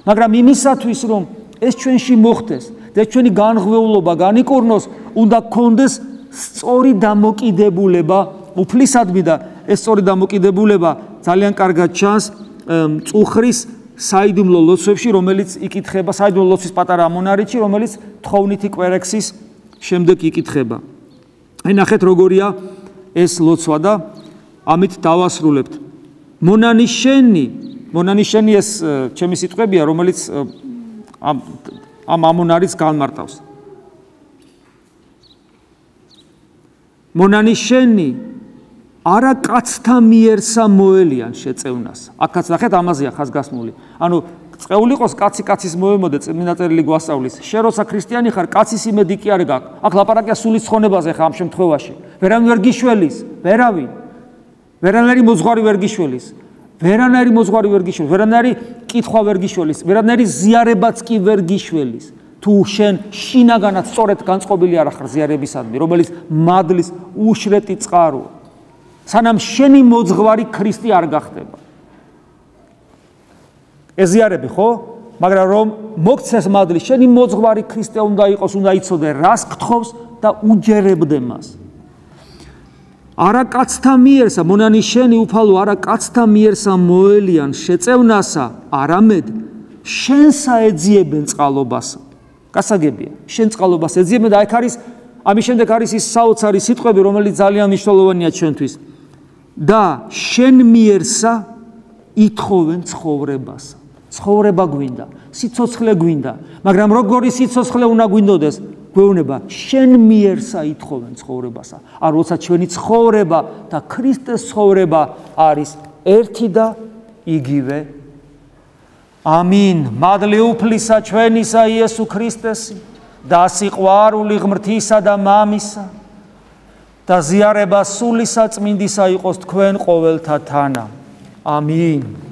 მაგრამ იმისათვის, რომ ეს ჩვენში მოხდეს და ჩვენი განღვეულობა განიკურნოს, უნდა გქონდეს სწორი დამოკიდებულება უფლისადმი და ეს სწორი დამოკიდებულება ძალიან კარგად ჩანს წუხრის საიდუმლო ლოცვებში, რომელიც იკითხება საიდუმლო ლოცვის პატარა ამონარიდში, რომელიც თხოვნითი კვერექსის შემდეგ იკითხება. აი ნახეთ როგორია ეს ლოცვა და ამით დავასრულებთ. მონანიშენი ეს ჩემი სიტყვებია, რომელიც ამ ამონარიდს განმარტავს. მონანიშენი არა კაცთა მიერსა მოელიან შეწევნას. აქაც ნახეთ ამაზეა ხაზგასმული. ანუ წეული იყოს კაცი კაცის მოემოდე, წმინდა წერილი გვასწავლის. შენ როცა ქრისტიანი ხარ, კაცის იმედი კი არ გაქვს. აქ ლაპარაკია სულის ცხონებაზე ხა ამ შემთხვევაში. ვერანაირი ვერ გიშველის, ვერავინ. ვერანაირი მოძღვარი ვერ გიშველის. ვერანაირი კითხვა ვერ გიშველის, ვერანაირი ზიარებაც კი ვერ გიშველის. თუ შენ შინაგანად სწორედ განწყობილი არ ხარ ზიარებისადმი, რომელიც მადლის უშრეტი წყაროა. სანამ შენი მოძღვარი ქრისტე არ გახდება. ეზიარები ხო? მაგრამ რომ მოგცეს მადლი, შენი მოძღვარი ქრისტე უნდა იყოს, უნდა იცოდე რას გთხოვს და უჯერებდე მას. არა კაცთა მიერსა, მონანიშენი უფალო, არა კაცთა მიერსა მოელიან შეწევნასა, არამედ შენსა ეძიებენ წყალობასა. გასაგებია, შენ წყალობას ეძიებენ და აქ არის ამის შემდეგ არის ის საოცარი სიტყვები, რომელიც ძალიან მნიშვნელოვანია ჩვენთვის. და შენ მიერსა ითხოვენ ცხოვრებასა. ცხოვრება გვინდა, სიცოცხლე გვინდა, მაგრამ როგორი სიცოცხლე უნდა გვინდოდეს? გვეუბნება, შენ მიერსა ითხოვენ ცხოვრებასა. არ როცა ჩვენი ცხოვრება და ქრისტეს ცხოვრება არის ერთი და იგივე. ამინ. მადლი უფლისა ჩვენისა იესო ქრისტესი და სიყვარული ღმრთისა და მამისა და ზიარება სულისა წმინდისა იყოს თქვენ ყოველთა თანა. ამინ.